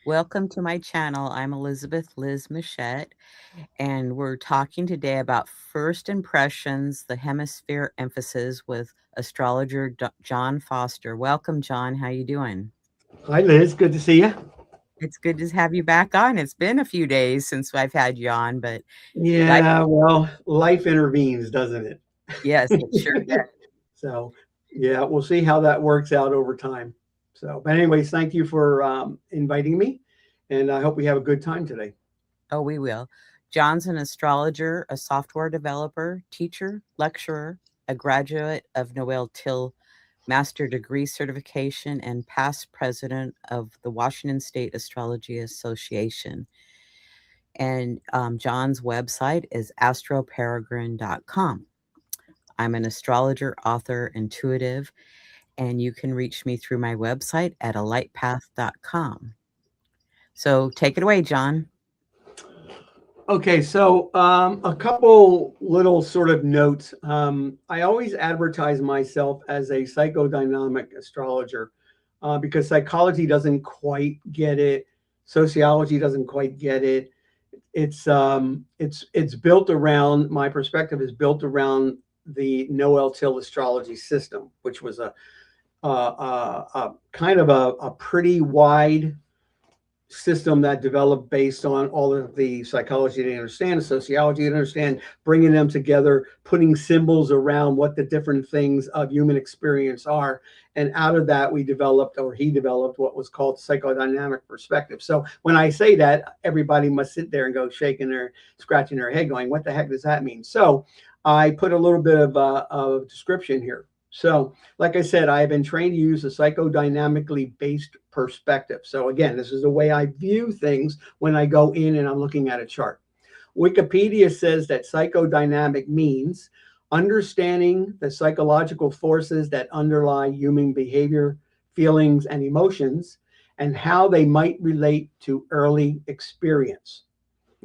Welcome to my channel. I'm Elizabeth Liz Machette, and we're talking today about first impressions, the hemisphere emphasis with astrologer John Foster. Welcome, John. How you doing? Hi, Liz. Good to see you. It's good to have you back on. It's been a few days since I've had you on, but life, Yeah, well, life intervenes, doesn't yes, it sure it? does. So, yeah, we'll see how that works out over time. So, but anyways, thank you for inviting me, and I hope we have a good time today. Oh, we will. John's an astrologer, a software developer, teacher, lecturer, a graduate of Noel Till master degree certification, and past president of the Washington State Astrology Association. And John's website is astroperegrine.com. I'm an astrologer, author, intuitive, and you can reach me through my website at alightpath.com. So take it away, John. Okay, so a couple little sort of notes. I always advertise myself as a psychodynamic astrologer because psychology doesn't quite get it, sociology doesn't quite get it. It's built around, my perspective is built around the Noel Till astrology system, which was a kind of a pretty wide system that developed based on all of the psychology they understand, the sociology they understand, bringing them together, putting symbols around what the different things of human experience are. And out of that, we developed, or he developed, what was called psychodynamic perspective. So when I say that, everybody must sit there and go shaking their, scratching their head, going, "What the heck does that mean?" So I put a little bit of description here. So, like I said, I have been trained to use a psychodynamically based perspective. So, again, this is the way I view things when I go in and I'm looking at a chart. Wikipedia says that psychodynamic means understanding the psychological forces that underlie human behavior, feelings, and emotions, and how they might relate to early experience.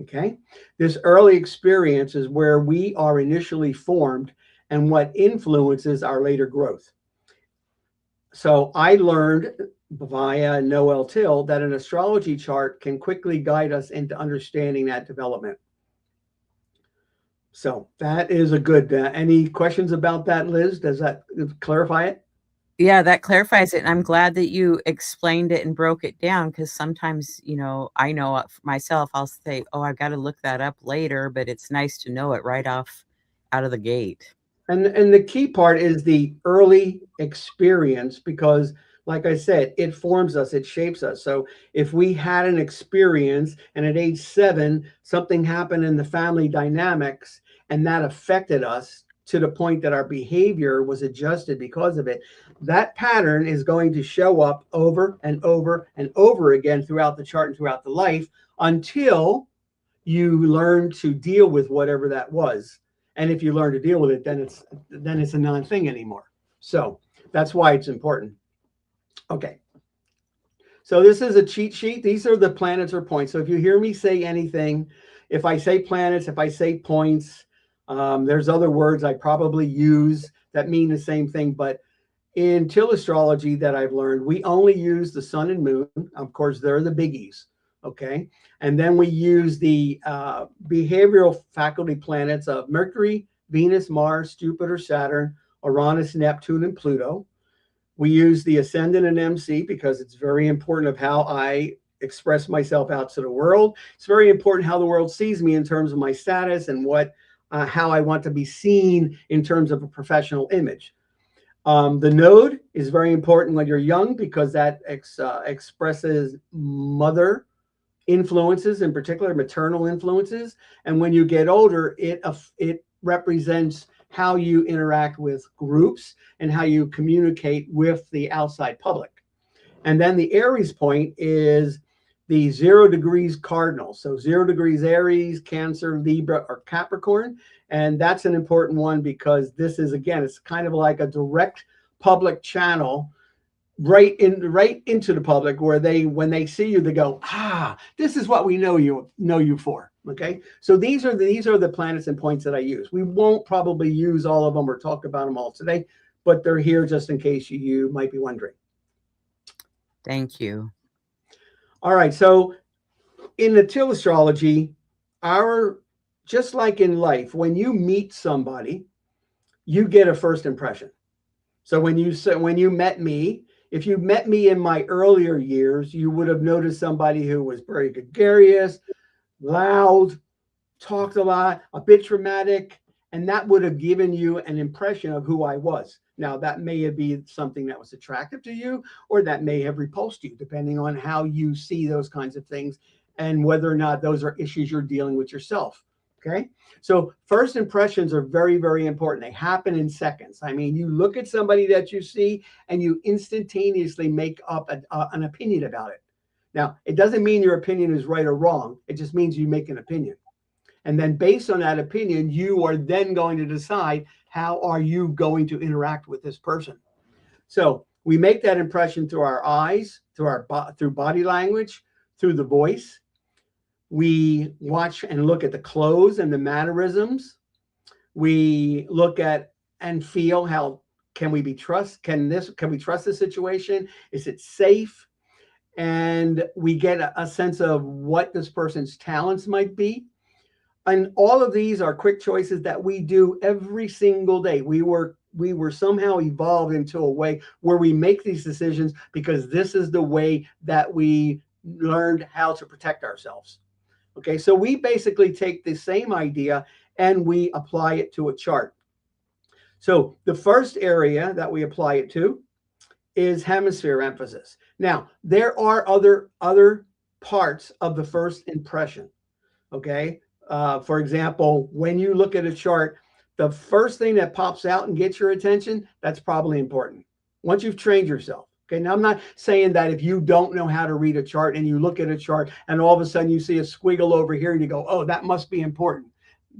Okay. This early experience is where we are initially formed and what influences our later growth. So I learned via Noel Till that an astrology chart can quickly guide us into understanding that development. So that is a good. Any questions about that, Liz? Does that clarify it? Yeah, that clarifies it. And I'm glad that you explained it and broke it down because sometimes, I know myself, I'll say, oh, I've got to look that up later, but it's nice to know it right off out of the gate. And the key part is the early experience because, like I said, it forms us, it shapes us. So if we had an experience and at age 7 something happened in the family dynamics and that affected us to the point that our behavior was adjusted because of it, that pattern is going to show up over and over and over again throughout the chart and throughout the life until you learn to deal with whatever that was. And if you learn to deal with it, then it's a non-thing anymore. So that's why it's important. Okay. So this is a cheat sheet. These are the planets or points. So if you hear me say anything, if I say planets, if I say points, there's other words I probably use that mean the same thing. But in Till astrology that I've learned, we only use the sun and moon. Of course, they're the biggies. Okay. And then we use the behavioral faculty planets of Mercury, Venus, Mars, Jupiter, Saturn, Uranus, Neptune, and Pluto. We use the ascendant and MC because it's very important of how I express myself out to the world. It's very important how the world sees me in terms of my status and what how I want to be seen in terms of a professional image. The node is very important when you're young because that expresses mother influences, in particular maternal influences. And when you get older, it represents how you interact with groups and how you communicate with the outside public. And then the Aries point is the 0 degrees cardinal. So 0 degrees Aries, Cancer, Libra, or Capricorn. And that's an important one because this is, again, it's kind of like a direct public channel right into the public where they when they see you they go, this is what we know you for. Okay, so these are the planets and points that I use. We won't probably use all of them or talk about them all today, but they're here just in case you might be wondering. Thank you. All right. So in the Till astrology, our just like in life, when you meet somebody, you get a first impression. So when you met me, if you met me in my earlier years, you would have noticed somebody who was very gregarious, loud, talked a lot, a bit dramatic, and that would have given you an impression of who I was. Now, that may have been something that was attractive to you, or that may have repulsed you, depending on how you see those kinds of things and whether or not those are issues you're dealing with yourself. Okay. So, first impressions are very, very important. They happen in seconds. I mean, you look at somebody that you see and you instantaneously make up an opinion about it. Now, it doesn't mean your opinion is right or wrong, it just means you make an opinion. And then based on that opinion, you are then going to decide how are you going to interact with this person. So we make that impression through our eyes, through body language, through the voice. We watch and look at the clothes and the mannerisms. We look at and feel how can we be trust can we trust the situation? Is it safe? And we get a sense of what this person's talents might be. And all of these are quick choices that we do every single day. We were somehow evolved into a way where we make these decisions because this is the way that we learned how to protect ourselves. Okay, so we basically take the same idea and we apply it to a chart. So the first area that we apply it to is hemisphere emphasis. Now, there are other parts of the first impression. Okay. For example, when you look at a chart, the first thing that pops out and gets your attention, that's probably important. Once you've trained yourself. Okay. Now, I'm not saying that if you don't know how to read a chart and you look at a chart and all of a sudden you see a squiggle over here and you go, oh, that must be important.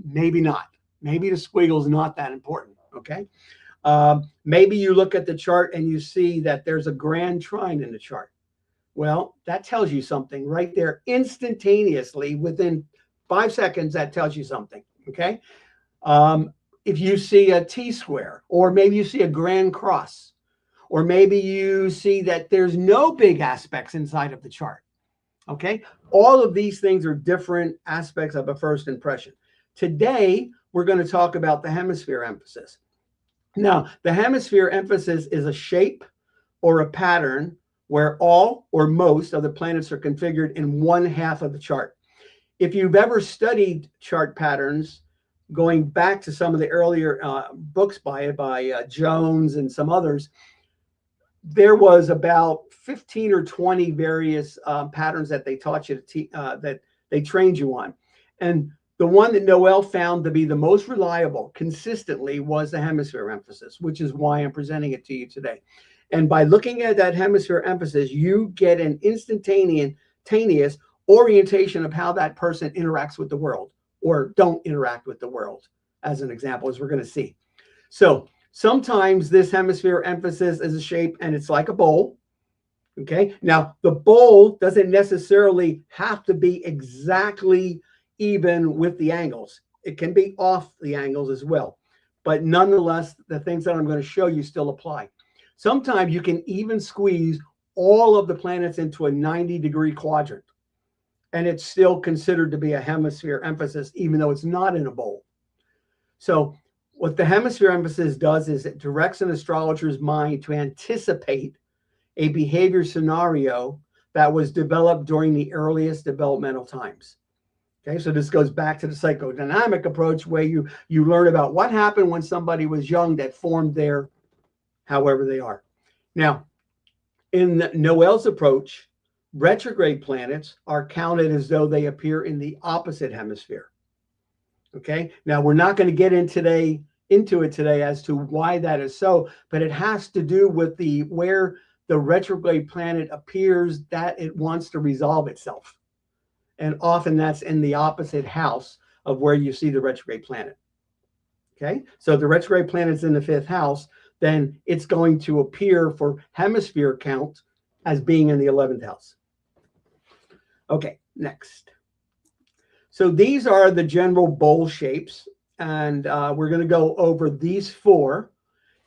Maybe not. Maybe the squiggle is not that important. Okay. Maybe you look at the chart and you see that there's a grand trine in the chart. Well, that tells you something right there instantaneously within 5 seconds. That tells you something. Okay. Um, if you see a T square, or maybe you see a grand cross, or maybe you see that there's no big aspects inside of the chart. Okay. All of these things are different aspects of a first impression. Today, we're going to talk about the hemisphere emphasis. Now, the hemisphere emphasis is a shape or a pattern where all or most of the planets are configured in one half of the chart. If you've ever studied chart patterns, going back to some of the earlier books by Jones and some others, there was about 15 or 20 various patterns that they taught you that they trained you on. And the one that Noel found to be the most reliable consistently was the hemisphere emphasis, which is why I'm presenting it to you today. And by looking at that hemisphere emphasis, you get an instantaneous orientation of how that person interacts with the world or don't interact with the world, as an example, as we're going to see. So sometimes this hemisphere emphasis is a shape and it's like a bowl. Okay. Now, the bowl doesn't necessarily have to be exactly even with the angles. It can be off the angles as well. But nonetheless, the things that I'm going to show you still apply. Sometimes you can even squeeze all of the planets into a 90-degree quadrant, and it's still considered to be a hemisphere emphasis, even though it's not in a bowl. So what the hemisphere emphasis does is it directs an astrologer's mind to anticipate a behavior scenario that was developed during the earliest developmental times. Okay, so this goes back to the psychodynamic approach where you learn about what happened when somebody was young that formed their however they are. Now, in Noel's approach, retrograde planets are counted as though they appear in the opposite hemisphere. Okay, now we're not going to get into it today as to why that is so, but it has to do with where the retrograde planet appears that it wants to resolve itself. And often that's in the opposite house of where you see the retrograde planet. Okay, so the retrograde planet's in the fifth house, then it's going to appear for hemisphere count as being in the 11th house. Okay, next. So these are the general bowl shapes, and we're going to go over these four,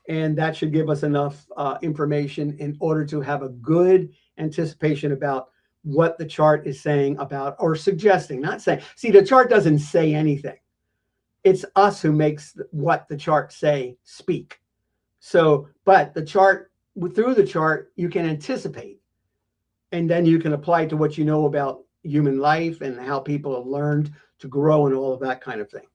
and that should give us enough information in order to have a good anticipation about what the chart is saying about or suggesting, not saying. See, the chart doesn't say anything. It's us who makes what the chart say speak. So, but the chart, through the chart, you can anticipate, and then you can apply it to what you know about human life and how people have learned to grow and all of that kind of thing.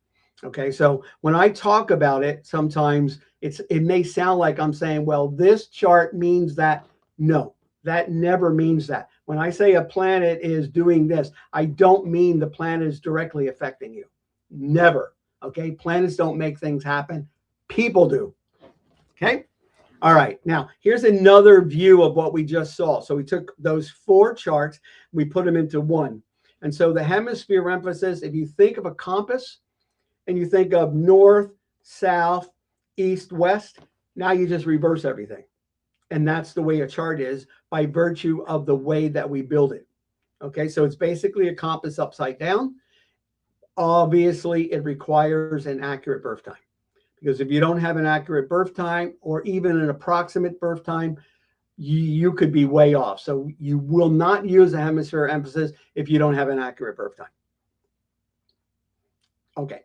Okay, so when I talk about it, sometimes it may sound like I'm saying, well, this chart means that. No, that never means that. When I say a planet is doing this, I don't mean the planet is directly affecting you. Never. Okay, planets don't make things happen. People do. Okay. All right, now here's another view of what we just saw. So we took those four charts, we put them into one. And so the hemisphere emphasis, if you think of a compass and you think of north, south, east, west, now you just reverse everything. And that's the way a chart is by virtue of the way that we build it. Okay, so it's basically a compass upside down. Obviously, it requires an accurate birth time. Because if you don't have an accurate birth time or even an approximate birth time, you could be way off. So you will not use a hemisphere emphasis if you don't have an accurate birth time. Okay.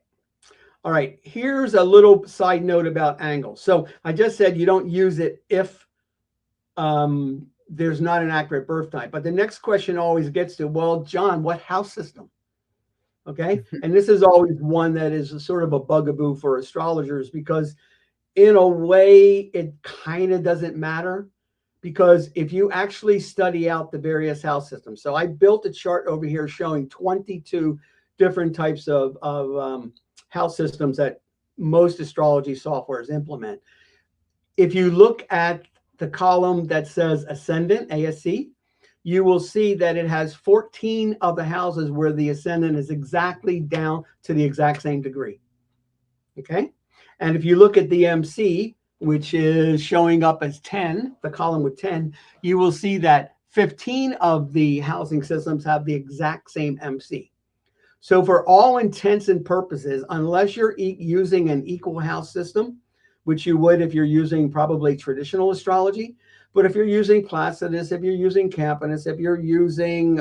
All right. Here's a little side note about angles. So I just said you don't use it if there's not an accurate birth time. But the next question always gets to, well, John, what house system? Okay. And this is always one that is a sort of a bugaboo for astrologers because in a way, it kind of doesn't matter because if you actually study out the various house systems. So I built a chart over here showing 22 different types of house systems that most astrology softwares implement. If you look at the column that says ascendant, ASC, you will see that it has 14 of the houses where the ascendant is exactly down to the exact same degree. Okay. And if you look at the MC, which is showing up as 10, the column with 10, you will see that 15 of the housing systems have the exact same MC. So for all intents and purposes, unless you're using an equal house system, which you would if you're using probably traditional astrology, but if you're using Placidus, if you're using Campanus, if you're using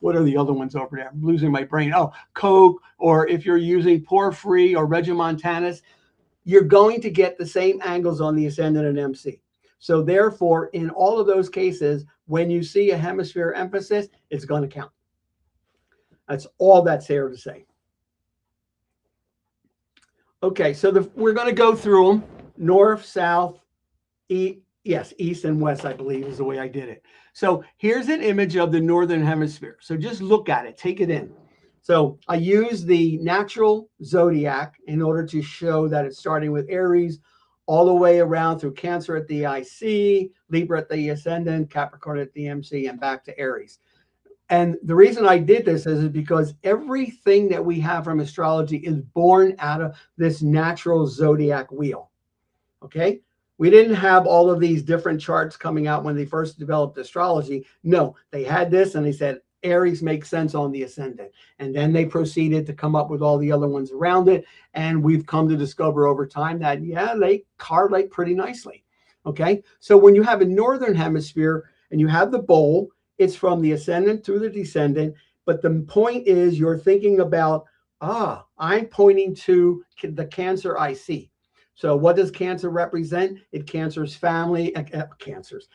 what are the other ones over there? I'm losing my brain. Oh, Koch, or if you're using Porphyry or Regimontanus, you're going to get the same angles on the ascendant and MC. So therefore, in all of those cases, when you see a hemisphere emphasis, it's going to count. That's all that's there to say. Okay, so we're going to go through them. North, south, east and west, I believe is the way I did it. So here's an image of the northern hemisphere. So just look at it, take it in. So I use the natural zodiac in order to show that it's starting with Aries all the way around through Cancer at the IC, Libra at the ascendant, Capricorn at the MC, and back to Aries. And the reason I did this is because everything that we have from astrology is born out of this natural zodiac wheel. Okay? We didn't have all of these different charts coming out when they first developed astrology. No, they had this and they said, Aries makes sense on the ascendant. And then they proceeded to come up with all the other ones around it. And we've come to discover over time that, yeah, they correlate pretty nicely. Okay. So when you have a northern hemisphere and you have the bowl, it's from the ascendant to the descendant. But the point is you're thinking about, I'm pointing to the Cancer IC. So what does Cancer represent? It Cancer's family, Cancers.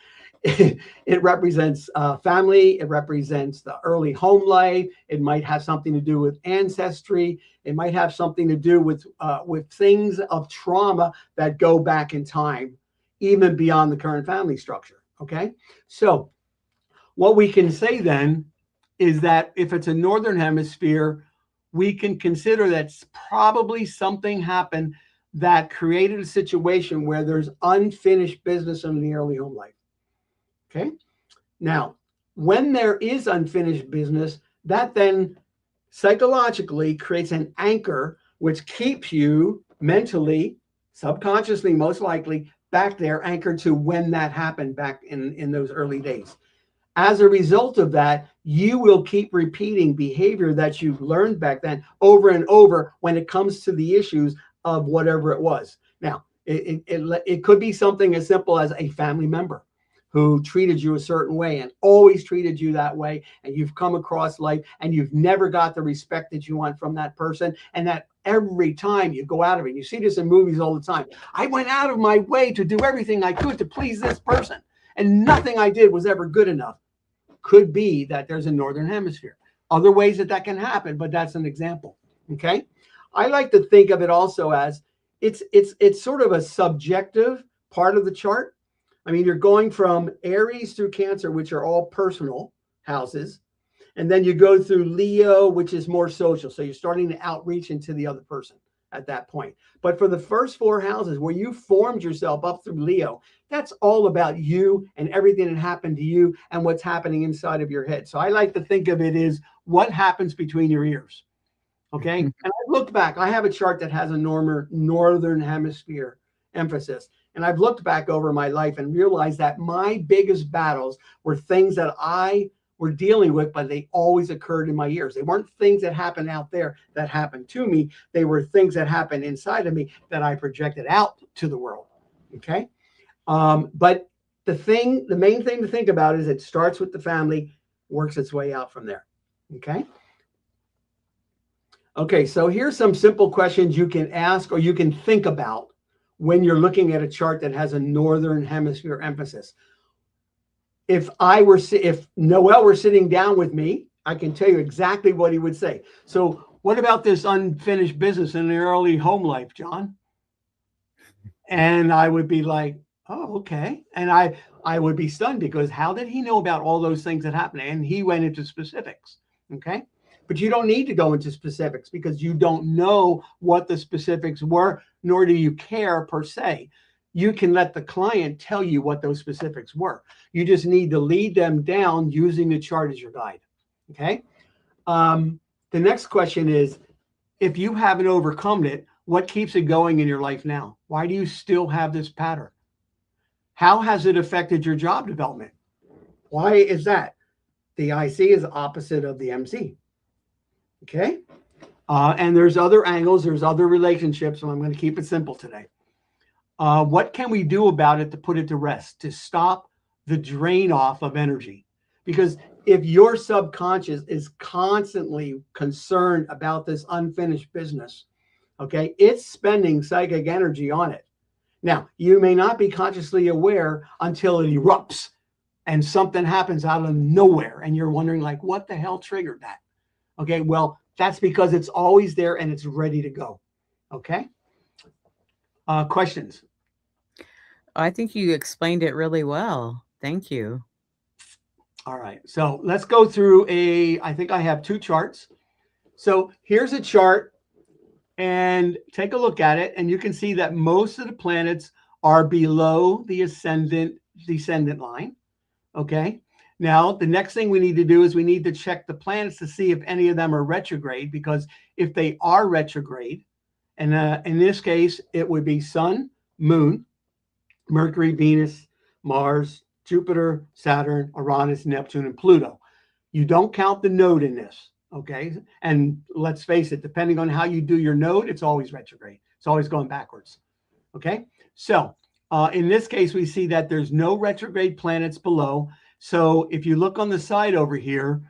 It represents family. It represents the early home life. It might have something to do with ancestry. It might have something to do with things of trauma that go back in time, even beyond the current family structure. Okay, so what we can say then is that if it's a northern hemisphere, we can consider that probably something happened that created a situation where there's unfinished business in the early home life. Okay. Now, when there is unfinished business, that then psychologically creates an anchor which keeps you mentally, subconsciously, most likely back there, anchored to when that happened back in those early days. As a result of that, you will keep repeating behavior that you've learned back then over and over when it comes to the issues of whatever it was. Now, it could be something as simple as a family member who treated you a certain way and always treated you that way, and you've come across life and you've never got the respect that you want from that person, and that every time you go out of it, you see this in movies all the time. I went out of my way to do everything I could to please this person, and nothing I did was ever good enough. Could be that there's a northern hemisphere. Other ways that can happen, but that's an example. Okay, I like to think of it also as it's sort of a subjective part of the chart. I mean, you're going from Aries through Cancer, which are all personal houses, and then you go through Leo, which is more social. So you're starting to outreach into the other person at that point. But for the first four houses where you formed yourself up through Leo, that's all about you and everything that happened to you and what's happening inside of your head. So I like to think of it as what happens between your ears. Okay. And I looked back, I have a chart that has a northern hemisphere emphasis. And I've looked back over my life and realized that my biggest battles were things that I were dealing with, but they always occurred in my ears. They weren't things that happened out there that happened to me. They were things that happened inside of me that I projected out to the world. Okay. But the main thing to think about is it starts with the family, works its way out from there. Okay. Okay, so here's some simple questions you can ask or you can think about when you're looking at a chart that has a northern hemisphere emphasis. If Noel were sitting down with me, I can tell you exactly what he would say. So, what about this unfinished business in the early home life, John? And I would be like, oh, okay. And I would be stunned because how did he know about all those things that happened? And he went into specifics. Okay. But you don't need to go into specifics because you don't know what the specifics were, nor do you care per se. You can let the client tell you what those specifics were. You just need to lead them down using the chart as your guide. Okay. The next question is, if you haven't overcome it, what keeps it going in your life now? Why do you still have this pattern? How has it affected your job development? Why is that? The IC is opposite of the MC. Okay. And there's other angles, there's other relationships, and I'm going to keep it simple today. What can we do about it to put it to rest, to stop the drain off of energy? Because if your subconscious is constantly concerned about this unfinished business, okay, it's spending psychic energy on it. Now, you may not be consciously aware until it erupts and something happens out of nowhere and you're wondering like, what the hell triggered that? Okay, well, that's because it's always there and it's ready to go. Okay. Questions? I think you explained it really well. Thank you. All right. So let's go through I think I have two charts. So here's a chart and take a look at it. And you can see that most of the planets are below the descendant line. Okay. Now, the next thing we need to do is we need to check the planets to see if any of them are retrograde, because if they are retrograde, and in this case, it would be Sun, Moon, Mercury, Venus, Mars, Jupiter, Saturn, Uranus, Neptune, and Pluto. You don't count the node in this, okay? And let's face it, depending on how you do your node, it's always retrograde. It's always going backwards, okay? So in this case, we see that there's no retrograde planets below. So if you look on the side over here,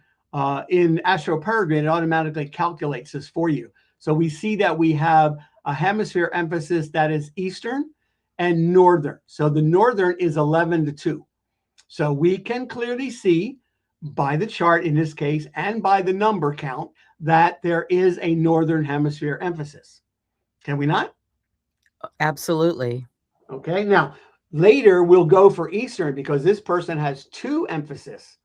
in Astro Peregrine, it automatically calculates this for you. So we see that we have a hemisphere emphasis that is Eastern and Northern. So the Northern is 11 to 2. So we can clearly see by the chart in this case and by the number count that there is a Northern Hemisphere emphasis. Can we not? Absolutely. Okay. Now, later we'll go for Eastern because this person has two emphasis.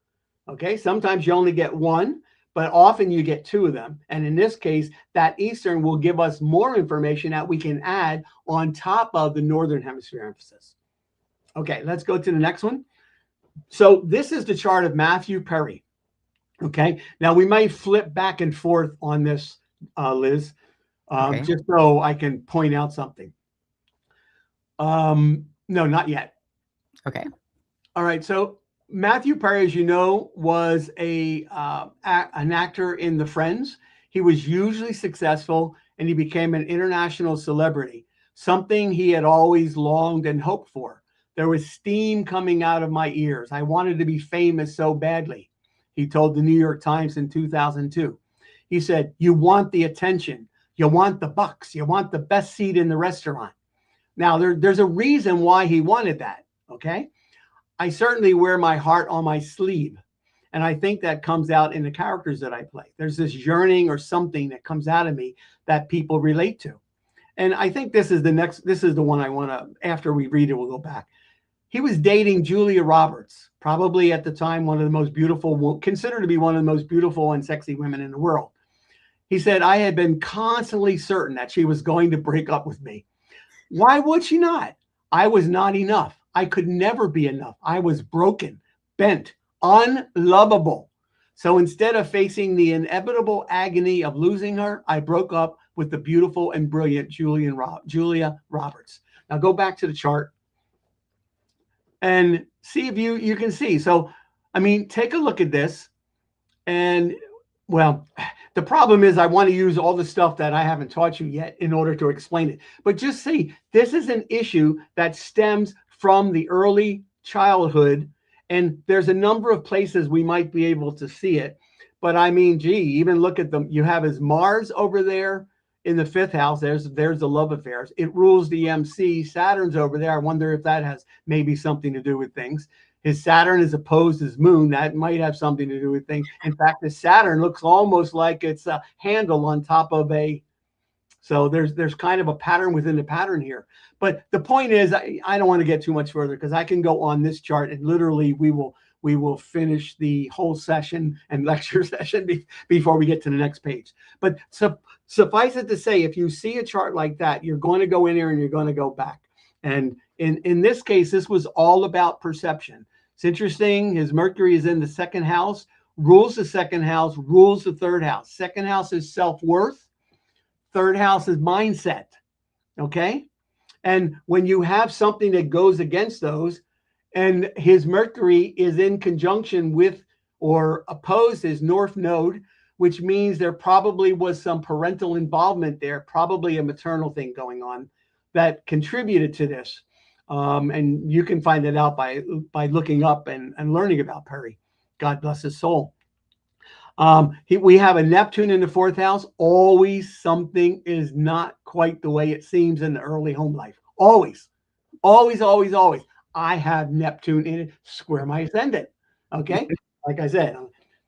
Okay. Sometimes you only get one, but often you get two of them. And in this case, that Eastern will give us more information that we can add on top of the Northern Hemisphere emphasis. Okay, let's go to the next one. So this is the chart of Matthew Perry. Okay, now we might flip back and forth on this, Liz, Okay. just so I can point out something. No, not yet. Okay. All right, so Matthew Perry, as you know, was an actor in The Friends. He was hugely successful and he became an international celebrity, something he had always longed and hoped for. There was steam coming out of my ears. I wanted to be famous so badly, he told the New York Times in 2002. He said, you want the attention, you want the bucks, you want the best seat in the restaurant. Now, there's a reason why he wanted that, okay? I certainly wear my heart on my sleeve. And I think that comes out in the characters that I play. There's this yearning or something that comes out of me that people relate to. And I think this is the one I want to, after we read it, we'll go back. He was dating Julia Roberts, probably at the time one of the most beautiful, considered to be one of the most beautiful and sexy women in the world. He said, I had been constantly certain that she was going to break up with me. Why would she not? I was not enough. I could never be enough. I was broken, bent, unlovable. So instead of facing the inevitable agony of losing her, I broke up with the beautiful and brilliant Julia Roberts. Now go back to the chart and see if you can see. So, I mean, take a look at this. And well, the problem is I want to use all the stuff that I haven't taught you yet in order to explain it. But just see, this is an issue that stems from the early childhood. And there's a number of places we might be able to see it. But I mean, gee, even look at them. You have his Mars over there in the fifth house. There's the love affairs. It rules the MC. Saturn's over there. I wonder if that has maybe something to do with things. His Saturn is opposed his moon. That might have something to do with things. In fact, the Saturn looks almost like it's a handle on top of a. So there's kind of a pattern within the pattern here. But the point is, I don't want to get too much further because I can go on this chart and literally we will finish the whole session and lecture session before we get to the next page. But suffice it to say, if you see a chart like that, you're going to go in here and you're going to go back. And in this case, this was all about perception. It's interesting. His Mercury is in the second house, rules the second house, rules the third house. Second house is self-worth. Third house is mindset. Okay. And when you have something that goes against those, and his Mercury is in conjunction with or opposed his North Node, which means there probably was some parental involvement there, probably a maternal thing going on that contributed to this. And you can find it out by looking up and learning about Perry. God bless his soul. We have a Neptune in the fourth house. Always something is not quite the way it seems in the early home life. Always, always, always, always. I have Neptune in it, square my ascendant. Okay. Like I said.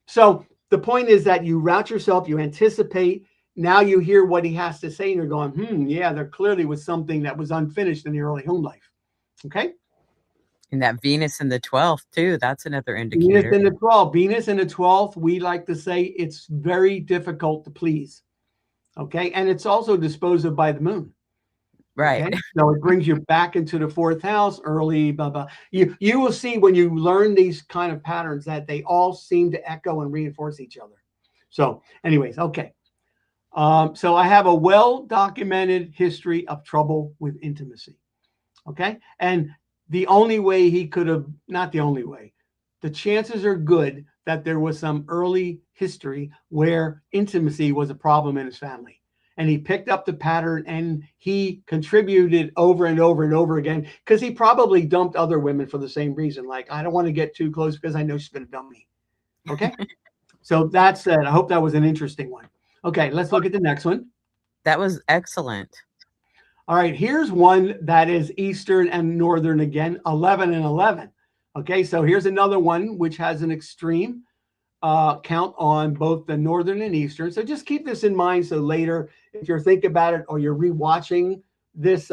So the point is that you route yourself, you anticipate. Now you hear what he has to say, and you're going, yeah, there clearly was something that was unfinished in the early home life. Okay. And that Venus in the 12th, too, that's another Venus indicator. in the 12th. Venus in the 12th, we like to say it's very difficult to please. Okay. And it's also disposed of by the moon. Right. Okay. So it brings you back into the fourth house early, blah, blah. You will see when you learn these kind of patterns that they all seem to echo and reinforce each other. So anyways, okay. So I have a well-documented history of trouble with intimacy. Okay. And the only way he could have, not the only way, the chances are good that there was some early history where intimacy was a problem in his family. And he picked up the pattern and he contributed over and over and over again because he probably dumped other women for the same reason. Like, I don't want to get too close because I know she's going to dump me. Okay. So that's it. I hope that was an interesting one. Okay. Let's look at the next one. That was excellent. All right. Here's one that is Eastern and Northern again, 11 and 11. Okay. So here's another one which has an extreme count on both the Northern and Eastern. So just keep this in mind. So later, if you're thinking about it or you're rewatching this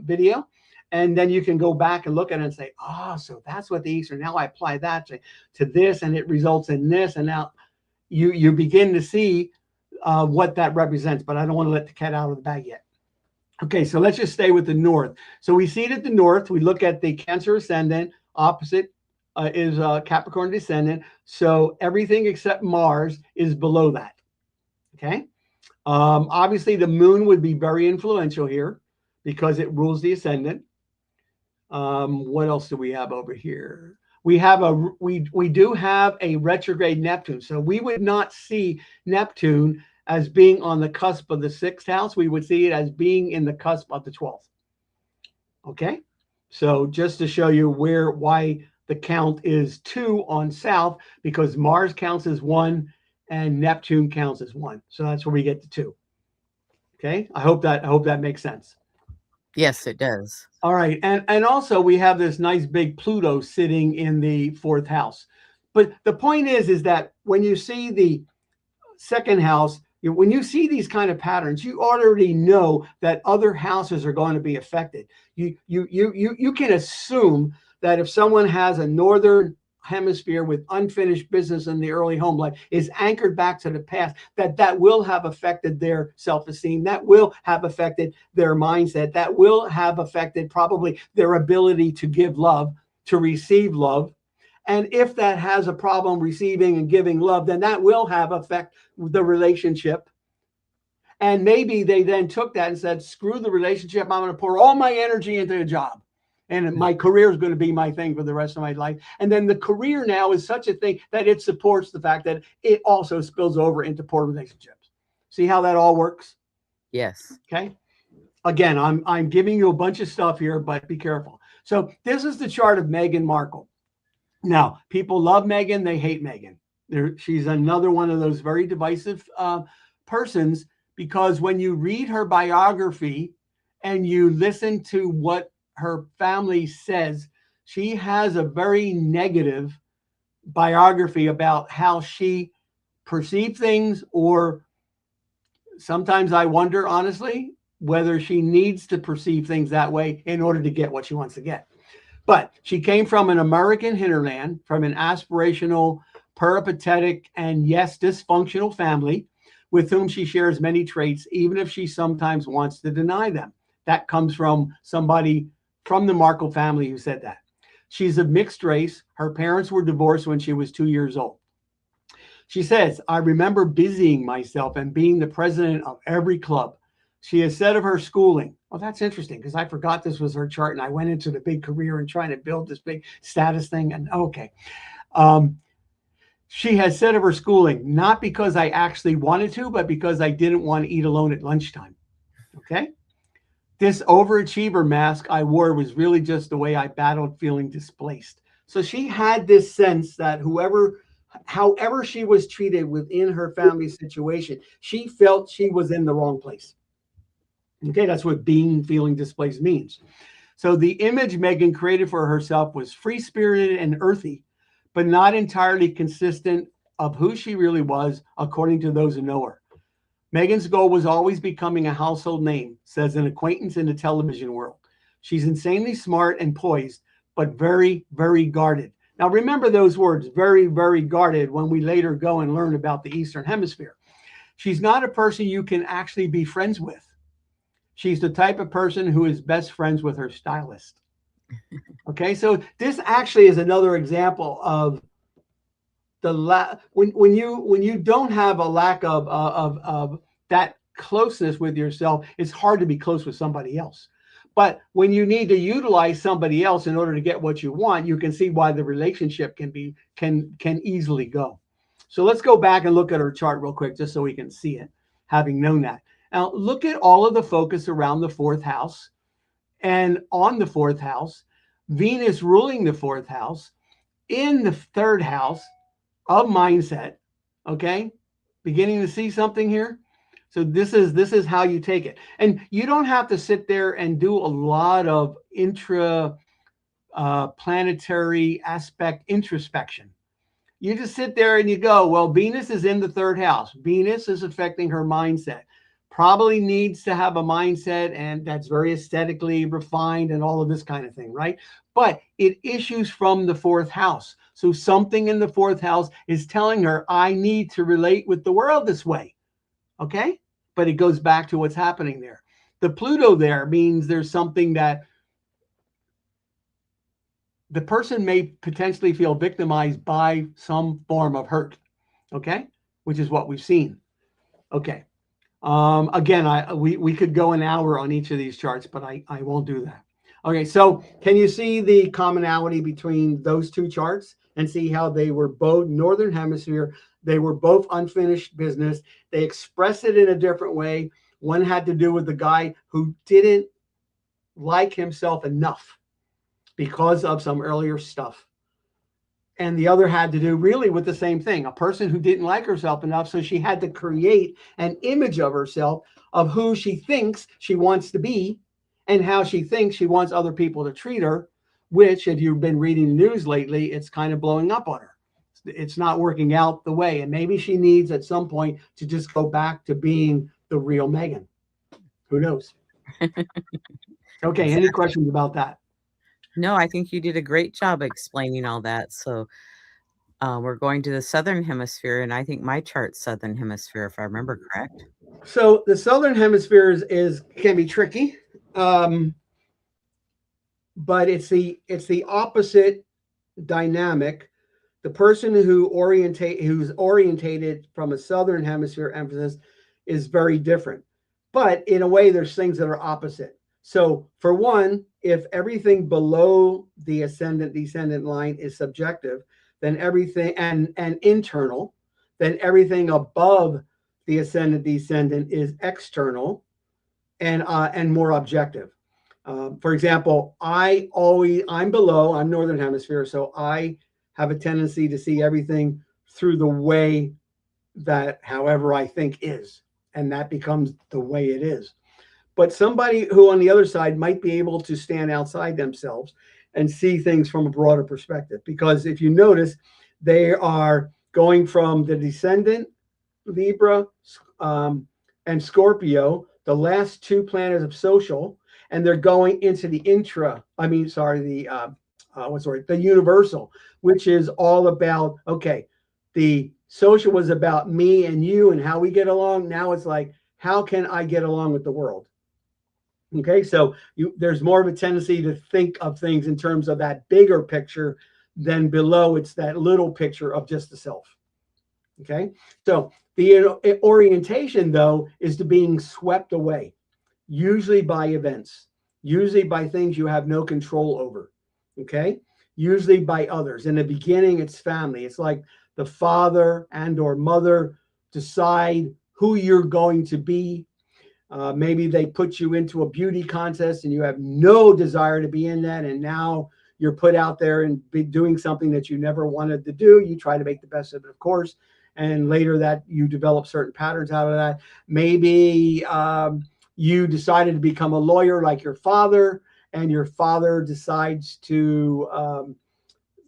video, and then you can go back and look at it and say, so that's what the Eastern, now I apply that to this and it results in this. And now you begin to see what that represents, but I don't want to let the cat out of the bag yet. Okay, so let's just stay with the North. So we see it at the North. We look at the Cancer ascendant, opposite is Capricorn descendant. So everything except Mars is below that. Okay. Obviously, the moon would be very influential here because it rules the ascendant. What else do we have over here? We have we do have a retrograde Neptune. So we would not see Neptune as being on the cusp of the sixth house. We would see it as being in the cusp of the 12th. Okay. So just to show you why the count is 2 on south, because Mars counts as 1 and Neptune counts as 1. So that's where we get the 2. Okay? I hope that makes sense. Yes, it does. All right. And also we have this nice big Pluto sitting in the 4th house. But the point is that when you see the second house, when you see these kind of patterns, you already know that other houses are going to be affected. You can assume that if someone has a northern hemisphere with unfinished business in the early home life is anchored back to the past, that will have affected their self-esteem, that will have affected their mindset, that will have affected probably their ability to give love, to receive love. And if that has a problem receiving and giving love, then that will have affect the relationship. And maybe they then took that and said, screw the relationship. I'm going to pour all my energy into a job. And my career is going to be my thing for the rest of my life. And then the career now is such a thing that it supports the fact that it also spills over into poor relationships. See how that all works? Yes. Okay. Again, I'm giving you a bunch of stuff here, but be careful. So this is the chart of Meghan Markle. Now, people love Meghan, they hate Meghan. She's another one of those very divisive persons, because when you read her biography and you listen to what her family says, she has a very negative biography about how she perceived things, or sometimes I wonder, honestly, whether she needs to perceive things that way in order to get what she wants to get. But she came from an American hinterland, from an aspirational, peripatetic, and yes, dysfunctional family with whom she shares many traits, even if she sometimes wants to deny them. That comes from somebody from the Markle family who said that. She's of mixed race. Her parents were divorced when she was 2 years old. She says, I remember busying myself and being the president of every club. She has said of her schooling. Well, that's interesting because I forgot this was her chart and I went into the big career and trying to build this big status thing. And okay. Um, she has said of her schooling, not because I actually wanted to, but because I didn't want to eat alone at lunchtime. Okay. This overachiever mask I wore was really just the way I battled feeling displaced. So she had this sense that however she was treated within her family situation, she felt she was in the wrong place. Okay, that's what being feeling displaced means. So the image Meghan created for herself was free spirited and earthy, but not entirely consistent of who she really was, according to those who know her. Meghan's goal was always becoming a household name, says an acquaintance in the television world. She's insanely smart and poised, but very, very guarded. Now, remember those words, very, very guarded, when we later go and learn about the Eastern Hemisphere. She's not a person you can actually be friends with. She's the type of person who is best friends with her stylist. Okay, so this actually is another example of when you don't have a lack of that closeness with yourself, it's hard to be close with somebody else. But when you need to utilize somebody else in order to get what you want, you can see why the relationship can easily go. So let's go back and look at our chart real quick just so we can see it, having known that. Now look at all of the focus around the 4th house, and on the 4th house, Venus ruling the 4th house in the 3rd house of mindset. Okay, beginning to see something here. So this is how you take it, and you don't have to sit there and do a lot of intra planetary aspect introspection. You just sit there and you go, well, Venus is in the 3rd house. Venus is affecting her mindset. Probably needs to have a mindset and that's very aesthetically refined and all of this kind of thing, right? But it issues from the 4th house. So something in the 4th house is telling her, I need to relate with the world this way. Okay? But it goes back to what's happening there. The Pluto there means there's something that the person may potentially feel victimized by some form of hurt. Okay? Which is what we've seen. Okay. Again, we could go an hour on each of these charts, but I won't do that. Okay, so can you see the commonality between those two charts and see how they were both Northern Hemisphere? They were both unfinished business. They expressed it in a different way. One had to do with the guy who didn't like himself enough. because of some earlier stuff. And the other had to do really with the same thing, a person who didn't like herself enough. So she had to create an image of herself of who she thinks she wants to be and how she thinks she wants other people to treat her, which, if you've been reading the news lately, it's kind of blowing up on her. It's not working out the way. And maybe she needs at some point to just go back to being the real Megan. Who knows? Okay. Any Exactly. questions about that? No, I think you did a great job explaining all that. So we're going to the southern hemisphere, and I think my chart's southern hemisphere, if I remember correct. So the southern hemisphere is can be tricky. Um, but it's the opposite dynamic. The person who's orientated from a southern hemisphere emphasis is very different, but in a way there's things that are opposite. So for one, if everything below the ascendant descendant line is subjective, then everything and internal, then everything above the ascendant descendant is external and more objective. For example, I'm northern hemisphere, so I have a tendency to see everything through the way that however I think is, and that becomes the way it is. But somebody who on the other side might be able to stand outside themselves and see things from a broader perspective, because if you notice, they are going from the descendant, Libra, and Scorpio, the last two planets of social, and they're going into the the universal, which is all about, okay, the social was about me and you and how we get along. Now it's like, how can I get along with the world? Okay, so there's more of a tendency to think of things in terms of that bigger picture than below. It's that little picture of just the self. Okay, so the orientation, though, is to being swept away, usually by events, usually by things you have no control over. Okay, usually by others. In the beginning, it's family. It's like the father and or mother decide who you're going to be. Maybe they put you into a beauty contest and you have no desire to be in that, and now you're put out there and be doing something that you never wanted to do. You try to make the best of it, of course, and later that you develop certain patterns out of that. Maybe you decided to become a lawyer like your father, and your father decides to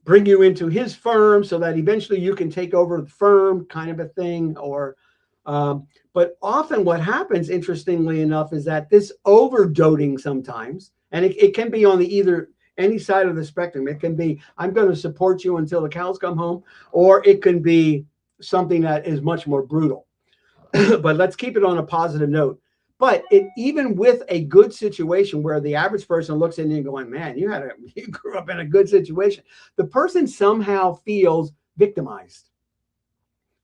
bring you into his firm so that eventually you can take over the firm, kind of a thing. Or but often what happens, interestingly enough, is that this overdoting sometimes, and it can be on the either any side of the spectrum. It can be, I'm going to support you until the cows come home, or it can be something that is much more brutal. But let's keep it on a positive note. But even with a good situation where the average person looks at you and going, man, you grew up in a good situation, the person somehow feels victimized.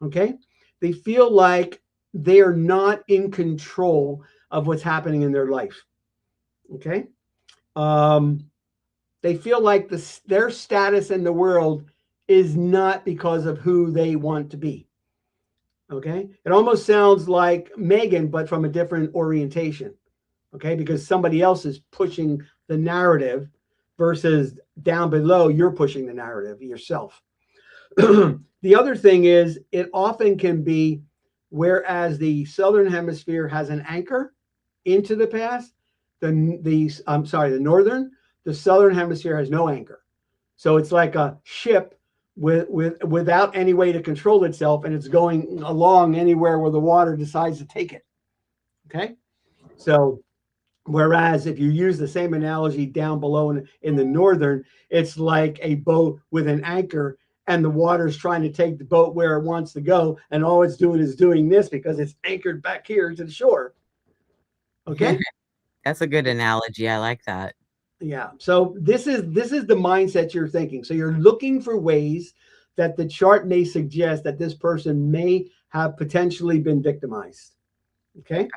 Okay, they feel like they are not in control of what's happening in their life. Okay, um, they feel like their status in the world is not because of who they want to be. Okay, it almost sounds like Megan, but from a different orientation. Okay, because somebody else is pushing the narrative versus down below, you're pushing the narrative yourself. The other thing is, it often can be, whereas the southern hemisphere has an anchor into the past, the southern hemisphere has no anchor. So it's like a ship without any way to control itself, and it's going along anywhere where the water decides to take it. Okay, so whereas if you use the same analogy down below in the northern, it's like a boat with an anchor, and the water's trying to take the boat where it wants to go, and all it's doing is doing this because it's anchored back here to the shore. Okay. That's a good analogy. I like that. Yeah. So this is the mindset you're thinking. So you're looking for ways that the chart may suggest that this person may have potentially been victimized. Okay.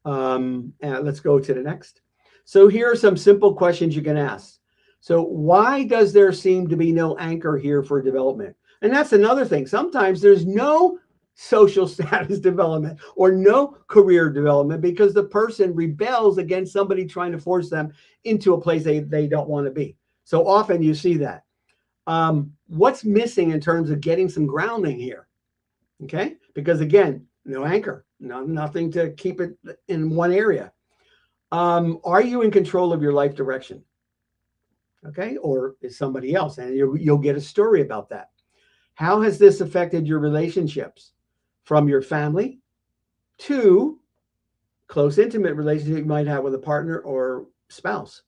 Let's go to the next. So here are some simple questions you can ask. So why does there seem to be no anchor here for development? And that's another thing. Sometimes there's no social status development or no career development because the person rebels against somebody trying to force them into a place they don't want to be. So often you see that. What's missing in terms of getting some grounding here? Okay, because again, no anchor, nothing to keep it in one area. Are you in control of your life direction? Okay, or is somebody else? And you'll get a story about that. How has this affected your relationships, from your family to close, intimate relationship you might have with a partner or spouse?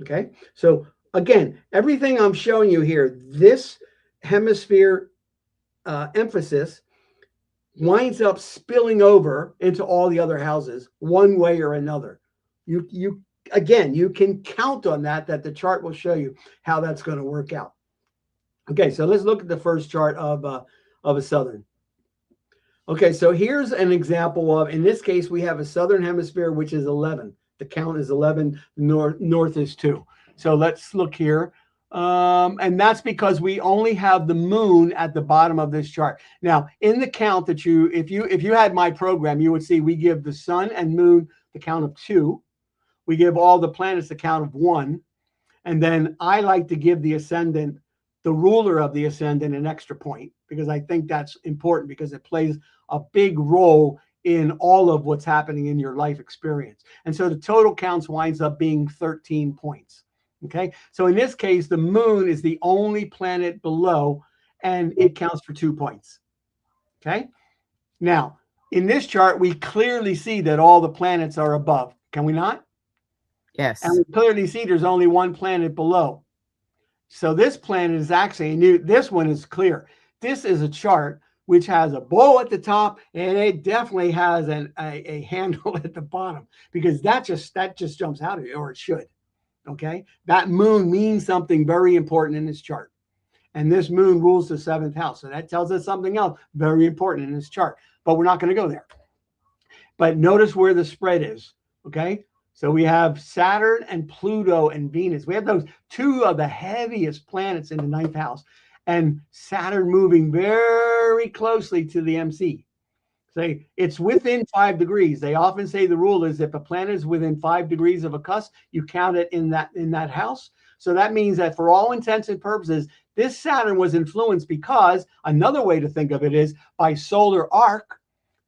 Okay, so again, everything I'm showing you here, this hemisphere emphasis winds up spilling over into all the other houses one way or another. You again, you can count on that the chart will show you how that's going to work out. Okay, so let's look at the first chart of a southern. Okay, so here's an example of, in this case, we have a southern hemisphere, which is 11. The count is 11, north is 2. So let's look here. And that's because we only have the moon at the bottom of this chart. Now, in the count that if you had my program, you would see we give the sun and moon the count of 2. We give all the planets the count of 1. And then I like to give the ascendant, the ruler of the ascendant, an extra point, because I think that's important, because it plays a big role in all of what's happening in your life experience. And so the total counts winds up being 13 points. Okay, so in this case, the moon is the only planet below, and it counts for 2 points. Okay, now in this chart, we clearly see that all the planets are above. Can we not? And Yes. we clearly see there's only one planet below. So this planet is actually new. This one is clear. This is a chart which has a bow at the top, and it definitely has a handle at the bottom, because that just jumps out of you, or it should. Okay, that moon means something very important in this chart, and this moon rules the 7th house, so that tells us something else very important in this chart. But we're not going to go there. But notice where the spread is. Okay, so we have Saturn and Pluto and Venus. We have those 2 of the heaviest planets in the 9th house, and Saturn moving very closely to the MC. Say it's within 5 degrees. They often say the rule is if a planet is within 5 degrees of a cusp, you count it in that house. So that means that for all intents and purposes, this Saturn was influenced, because another way to think of it is by solar arc,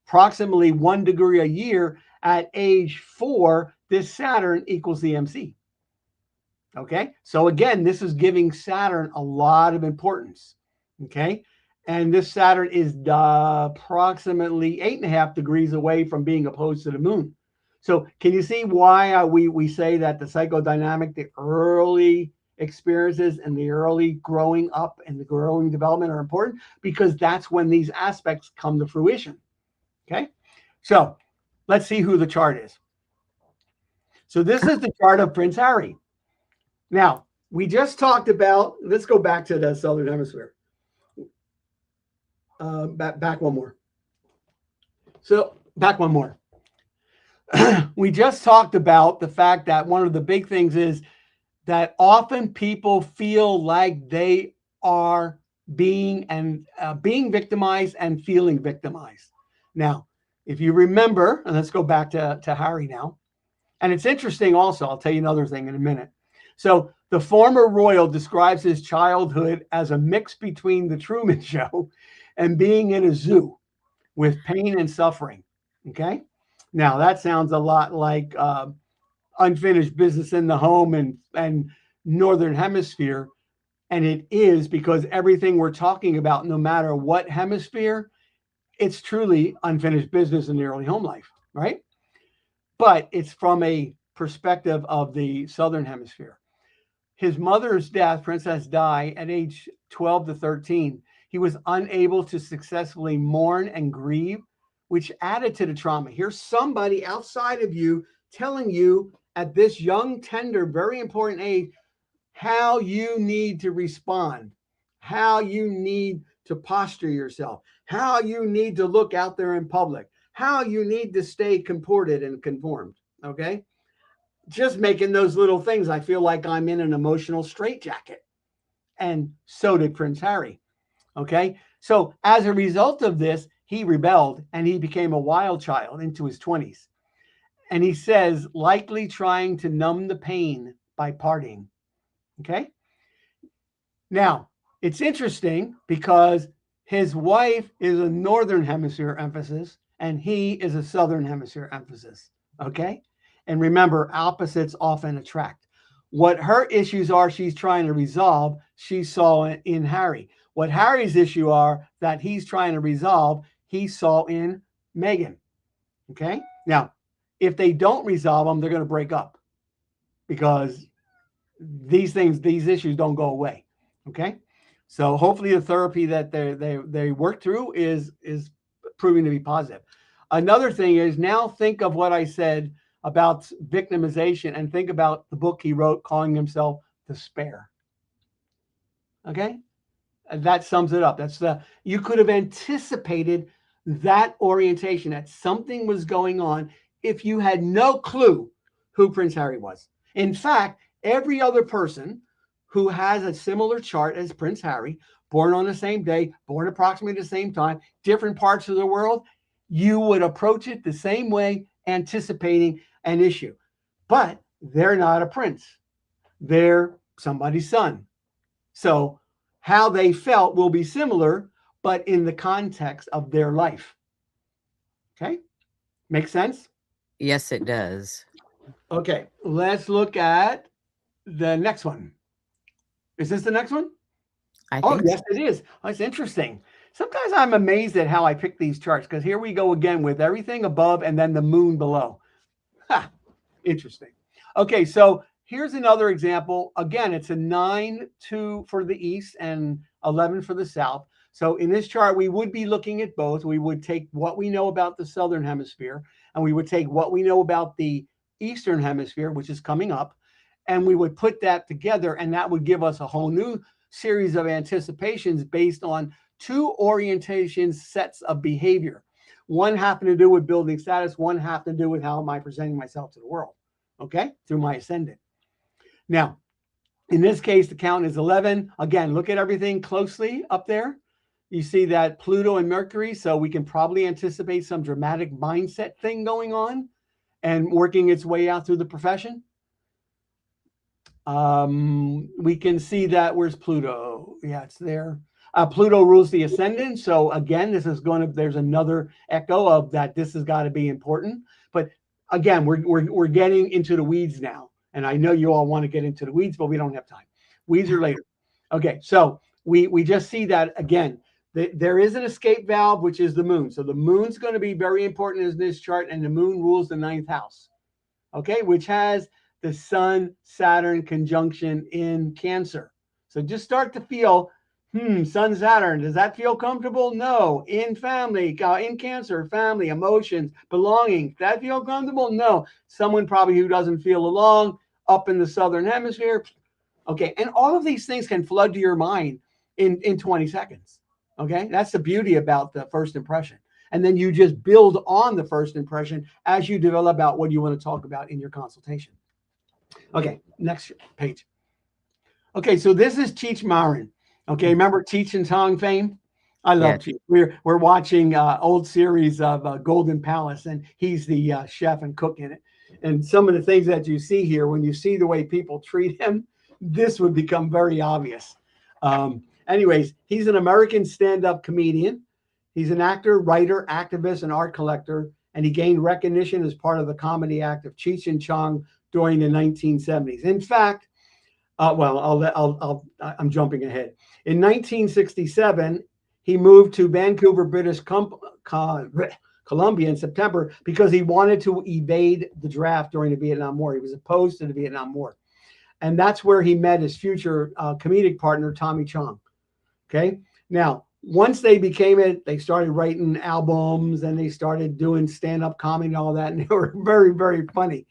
approximately 1 degree a year. At age 4, this Saturn equals the MC. Okay, so again, this is giving Saturn a lot of importance. Okay, and this Saturn is approximately 8.5 degrees away from being opposed to the moon. So can you see why we say that the psychodynamic, the early experiences and the early growing up and the growing development are important? Because that's when these aspects come to fruition. Okay, so let's see who the chart is. So this is the chart of Prince Harry. Now, we just talked about, let's go back to the Southern Hemisphere. Back one more. So back one more. We just talked about the fact that one of the big things is that often people feel like they are being victimized and feeling victimized. Now, if you remember, and let's go back to Harry now. And it's interesting also, I'll tell you another thing in a minute. So the former royal describes his childhood as a mix between the Truman Show and being in a zoo with pain and suffering. Okay. Now that sounds a lot like unfinished business in the home and Northern Hemisphere. And it is, because everything we're talking about, no matter what hemisphere, it's truly unfinished business in the early home life, right? But it's from a perspective of the Southern Hemisphere. His mother's death, Princess Di, at age 12 to 13, he was unable to successfully mourn and grieve, which added to the trauma. Here's somebody outside of you telling you at this young, tender, very important age, how you need to respond, how you need to posture yourself, how you need to look out there in public, how you need to stay comported and conformed. Okay. Just making those little things, I feel like I'm in an emotional straitjacket. And so did Prince Harry. Okay. So as a result of this, he rebelled and he became a wild child into his 20s. And he says, likely trying to numb the pain by partying. Okay. Now, it's interesting because his wife is a northern hemisphere emphasis and he is a southern hemisphere emphasis. Okay? And remember, opposites often attract. What her issues are she's trying to resolve, she saw in Harry. What Harry's issue are that he's trying to resolve, he saw in Megan. Okay? Now, if they don't resolve them, they're going to break up because these issues don't go away. Okay, so hopefully the therapy that they work through is proving to be positive. Another thing is now think of what I said about victimization and think about the book he wrote calling himself Despair. Okay, that sums it up. That's the you could have anticipated that orientation that something was going on if you had no clue who Prince Harry was. In fact, every other person who has a similar chart as Prince Harry, born on the same day, born approximately the same time, different parts of the world, you would approach it the same way, anticipating an issue. But they're not a prince. They're somebody's son. So how they felt will be similar, but in the context of their life. Okay? Make sense? Yes, it does. Okay, let's look at the next one. Is this the next one? I Oh, think so. yes, it is. Oh, it's interesting. Sometimes I'm amazed at how I pick these charts because here we go again with everything above and then the moon below. Ha, interesting. Okay, so here's another example. Again, it's a 9 2 for the east and 11 for the south. So in this chart, we would be looking at both. We would take what we know about the southern hemisphere, and we would take what we know about the eastern hemisphere, which is coming up, and we would put that together, and that would give us a whole new series of anticipations based on two orientation sets of behavior. One happened to do with building status, one happened to do with how am I presenting myself to the world, okay, through my ascendant. Now, in this case, the count is 11. Again, look at everything closely up there. You see that Pluto and Mercury, so we can probably anticipate some dramatic mindset thing going on and working its way out through the profession. We can see that. Where's Pluto? Yeah, it's there. Pluto rules the ascendant. So again, this is going to, there's another echo of that. This has got to be important. But again, we're getting into the weeds now. And I know you all want to get into the weeds, but we don't have time. Weeds are later. Okay. So we just see that again. There is an escape valve, which is the moon. So the moon's going to be very important in this chart, and the moon rules the ninth house. Okay, which has the Sun Saturn conjunction in Cancer. So just start to feel, Sun Saturn, does that feel comfortable? No. In family, in Cancer, family, emotions, belonging, does that feel comfortable? No. Someone probably who doesn't feel alone up in the Southern Hemisphere. Okay, and all of these things can flood to your mind in 20 seconds. Okay, that's the beauty about the first impression. And then you just build on the first impression as you develop about what you want to talk about in your consultation. Okay, next page. Okay, so this is Cheech Marin. Okay, remember Cheech and Chong fame? I love Yes. Cheech. We're watching old series of Golden Palace, and he's the chef and cook in it. And some of the things that you see here, when you see the way people treat him, this would become very obvious. Anyways, he's an American stand-up comedian. He's an actor, writer, activist, and art collector, and he gained recognition as part of the comedy act of Cheech and Chong during the 1970s. In fact, I'm jumping ahead. In 1967, he moved to Vancouver, British Columbia in September because he wanted to evade the draft during the Vietnam War. He was opposed to the Vietnam War. And that's where he met his future comedic partner, Tommy Chong. Okay. Now, once they became it, they started writing albums and they started doing stand-up comedy and all that. And they were very, very funny.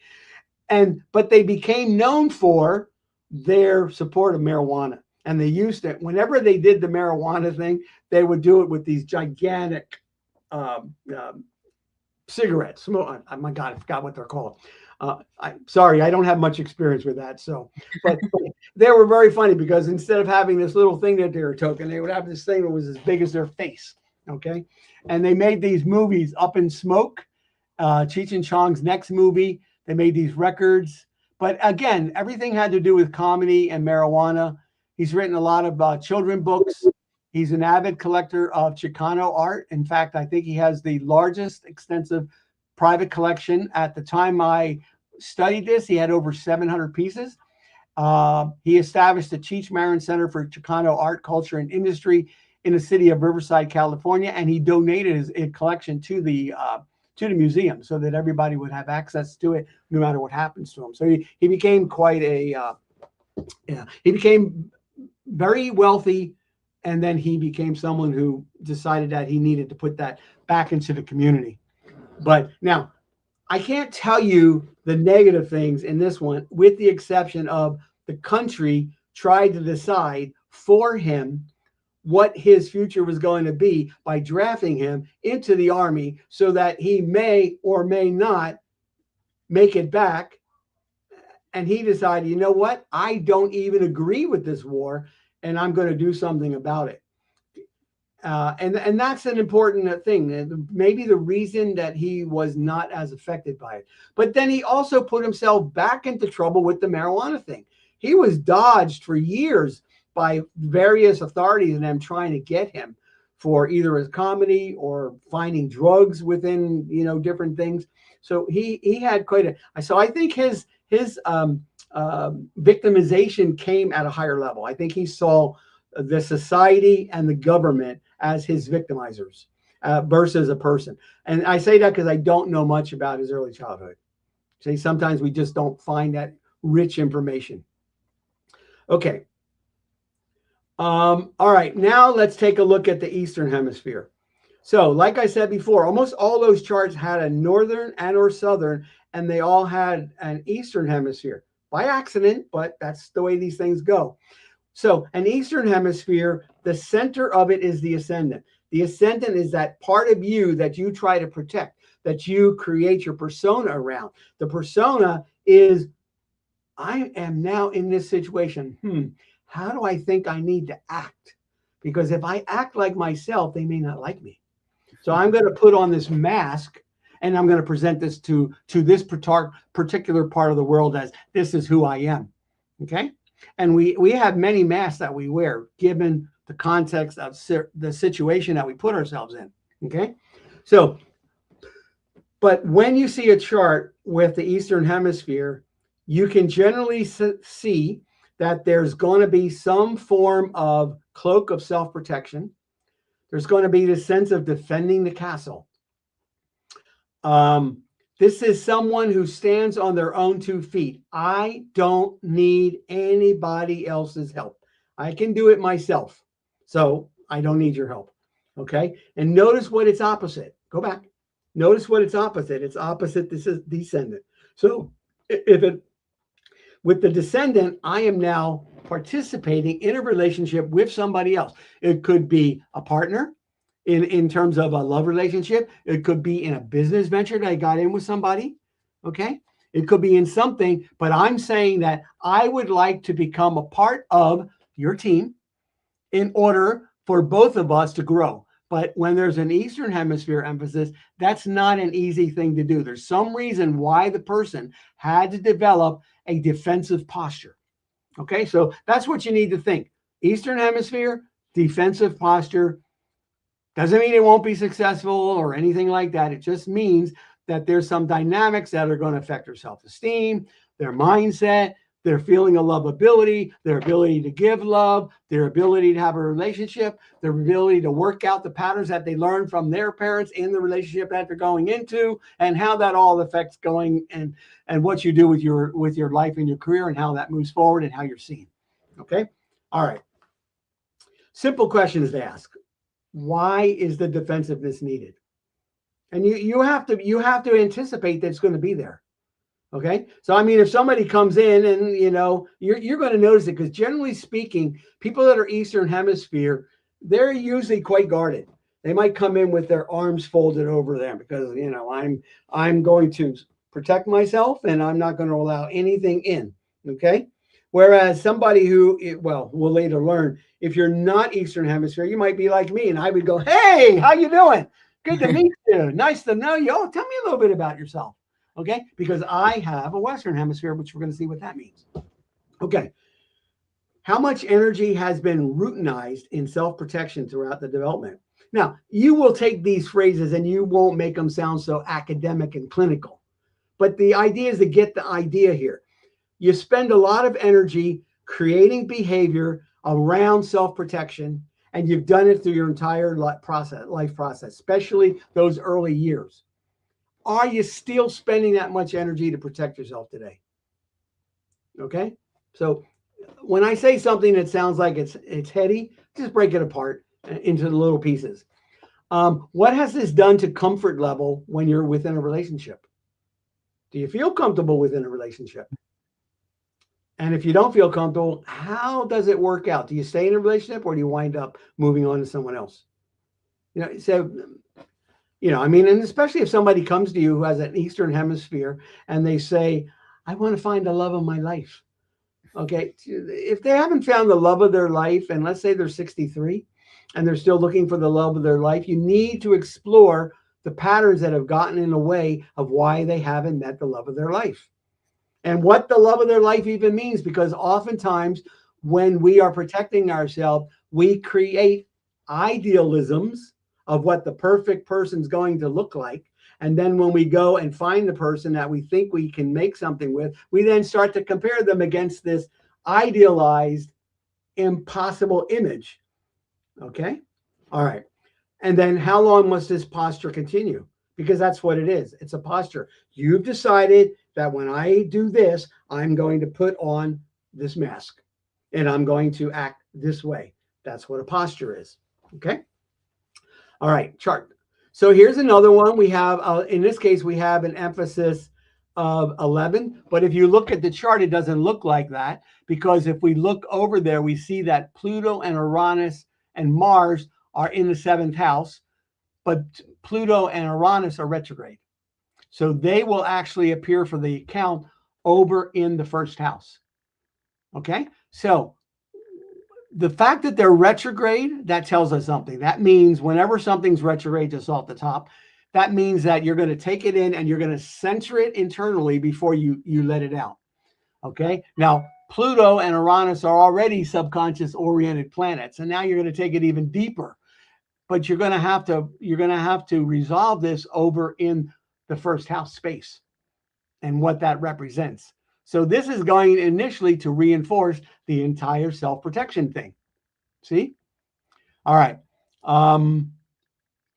But they became known for their support of marijuana. And they used it whenever they did the marijuana thing, they would do it with these gigantic cigarettes. Oh my God, I forgot what they're called. I'm sorry, I don't have much experience with that. So, but they were very funny because instead of having this little thing that they were toking, they would have this thing that was as big as their face. Okay. And they made these movies, Up in Smoke, Cheech and Chong's next movie. They made these records. But again, everything had to do with comedy and marijuana. He's written a lot of children books. He's an avid collector of Chicano art. In fact, I think he has the largest extensive private collection. At the time I studied this, he had over 700 pieces. He established the Cheech Marin Center for Chicano Art, Culture, and Industry in the city of Riverside, California, and he donated his collection to the museum so that everybody would have access to it no matter what happens to him. So he became quite a he became very wealthy, and then he became someone who decided that he needed to put that back into the community. But now I can't tell you the negative things in this one, with the exception of the country tried to decide for him what his future was going to be by drafting him into the army so that he may or may not make it back. And he decided, you know what? I don't even agree with this war, and I'm going to do something about it. And that's an important thing. Maybe the reason that he was not as affected by it. But then he also put himself back into trouble with the marijuana thing. He was dodged for years by various authorities and them trying to get him for either his comedy or finding drugs within different things. So he had quite a. So I think his victimization came at a higher level. I think he saw the society and the government as his victimizers versus a person. And I say that because I don't know much about his early childhood. See, sometimes we just don't find that rich information. Okay. All right. Now let's take a look at the Eastern Hemisphere. So, like I said before, almost all those charts had a northern and or southern, and they all had an Eastern Hemisphere by accident, but that's the way these things go. So an Eastern Hemisphere, the center of it is the ascendant. The ascendant is that part of you that you try to protect, that you create your persona around. The persona is, I am now in this situation. How do I think I need to act? Because if I act like myself, they may not like me. So I'm going to put on this mask, and I'm going to present this to this particular part of the world as this is who I am. Okay. And we have many masks that we wear given the context of the situation that we put ourselves in. Okay. So, but when you see a chart with the Eastern Hemisphere, you can generally see that there's going to be some form of cloak of self-protection. There's going to be the sense of defending the castle. This is someone who stands on their own 2 feet. I don't need anybody else's help. I can do it myself. So I don't need your help. Okay. And notice what it's opposite. Go back. Notice what it's opposite. It's opposite. This is descendant. So if it, with the descendant, I am now participating in a relationship with somebody else. It could be a partner in terms of a love relationship. It could be in a business venture that I got in with somebody. Okay. It could be in something, but I'm saying that I would like to become a part of your team in order for both of us to grow. But when there's an Eastern Hemisphere emphasis, that's not an easy thing to do. There's some reason why the person had to develop a defensive posture. Okay, so that's what you need to think. Eastern Hemisphere, defensive posture. Doesn't mean it won't be successful or anything like that. It just means that there's some dynamics that are going to affect their self-esteem, their mindset, their feeling of lovability, their ability to give love, their ability to have a relationship, their ability to work out the patterns that they learned from their parents in the relationship that they're going into, and how that all affects going and what you do with your life and your career and how that moves forward and how you're seen. Okay? All right. Simple questions to ask. Why is the defensiveness needed? And you have to anticipate that it's going to be there. Okay. So, I mean, if somebody comes in and, you're going to notice it because generally speaking, people that are Eastern Hemisphere, they're usually quite guarded. They might come in with their arms folded over them because, I'm going to protect myself and I'm not going to allow anything in. Okay. Whereas somebody who, well, we'll later learn, if you're not Eastern Hemisphere, you might be like me and I would go, hey, how you doing? Good to meet you. Nice to know you. Oh, tell me a little bit about yourself. Okay, because I have a Western Hemisphere, which we're going to see what that means. Okay, How much energy has been routinized in self protection throughout the development? Now, you will take these phrases and you won't make them sound so academic and clinical. But the idea is to get the idea here. You spend a lot of energy creating behavior around self protection, and you've done it through your entire life process, especially those early years. Are you still spending that much energy to protect yourself today? Okay. So when I say something that sounds like it's heady, just break it apart into the little pieces. What has this done to comfort level when you're within a relationship? Do you feel comfortable within a relationship? And if you don't feel comfortable, how does it work out? Do you stay in a relationship or do you wind up moving on to someone else? So I mean, and especially if somebody comes to you who has an Eastern Hemisphere and they say, I want to find the love of my life. Okay. If they haven't found the love of their life, and let's say they're 63 and they're still looking for the love of their life, you need to explore the patterns that have gotten in the way of why they haven't met the love of their life and what the love of their life even means. Because oftentimes, when we are protecting ourselves, we create idealisms of what the perfect person's going to look like. And then when we go and find the person that we think we can make something with, we then start to compare them against this idealized, impossible image. Okay. All right. And then how long must this posture continue? Because that's what it is. It's a posture. You've decided that when I do this, I'm going to put on this mask and I'm going to act this way. That's what a posture is. Okay. All right. Chart. So here's another one. We have, in this case, we have an emphasis of 11. But if you look at the chart, it doesn't look like that because if we look over there, we see that Pluto and Uranus and Mars are in the seventh house, but Pluto and Uranus are retrograde. So they will actually appear for the account over in the first house. Okay. So the fact that they're retrograde, that tells us something. That means whenever something's retrograde, just off the top, that means that you're going to take it in and you're going to center it internally before you let it out. Okay. Now, Pluto and Uranus are already subconscious oriented planets, and now you're going to take it even deeper. But you're going to have to resolve this over in the first house space and what that represents. So this is going initially to reinforce the entire self-protection thing. See? All right.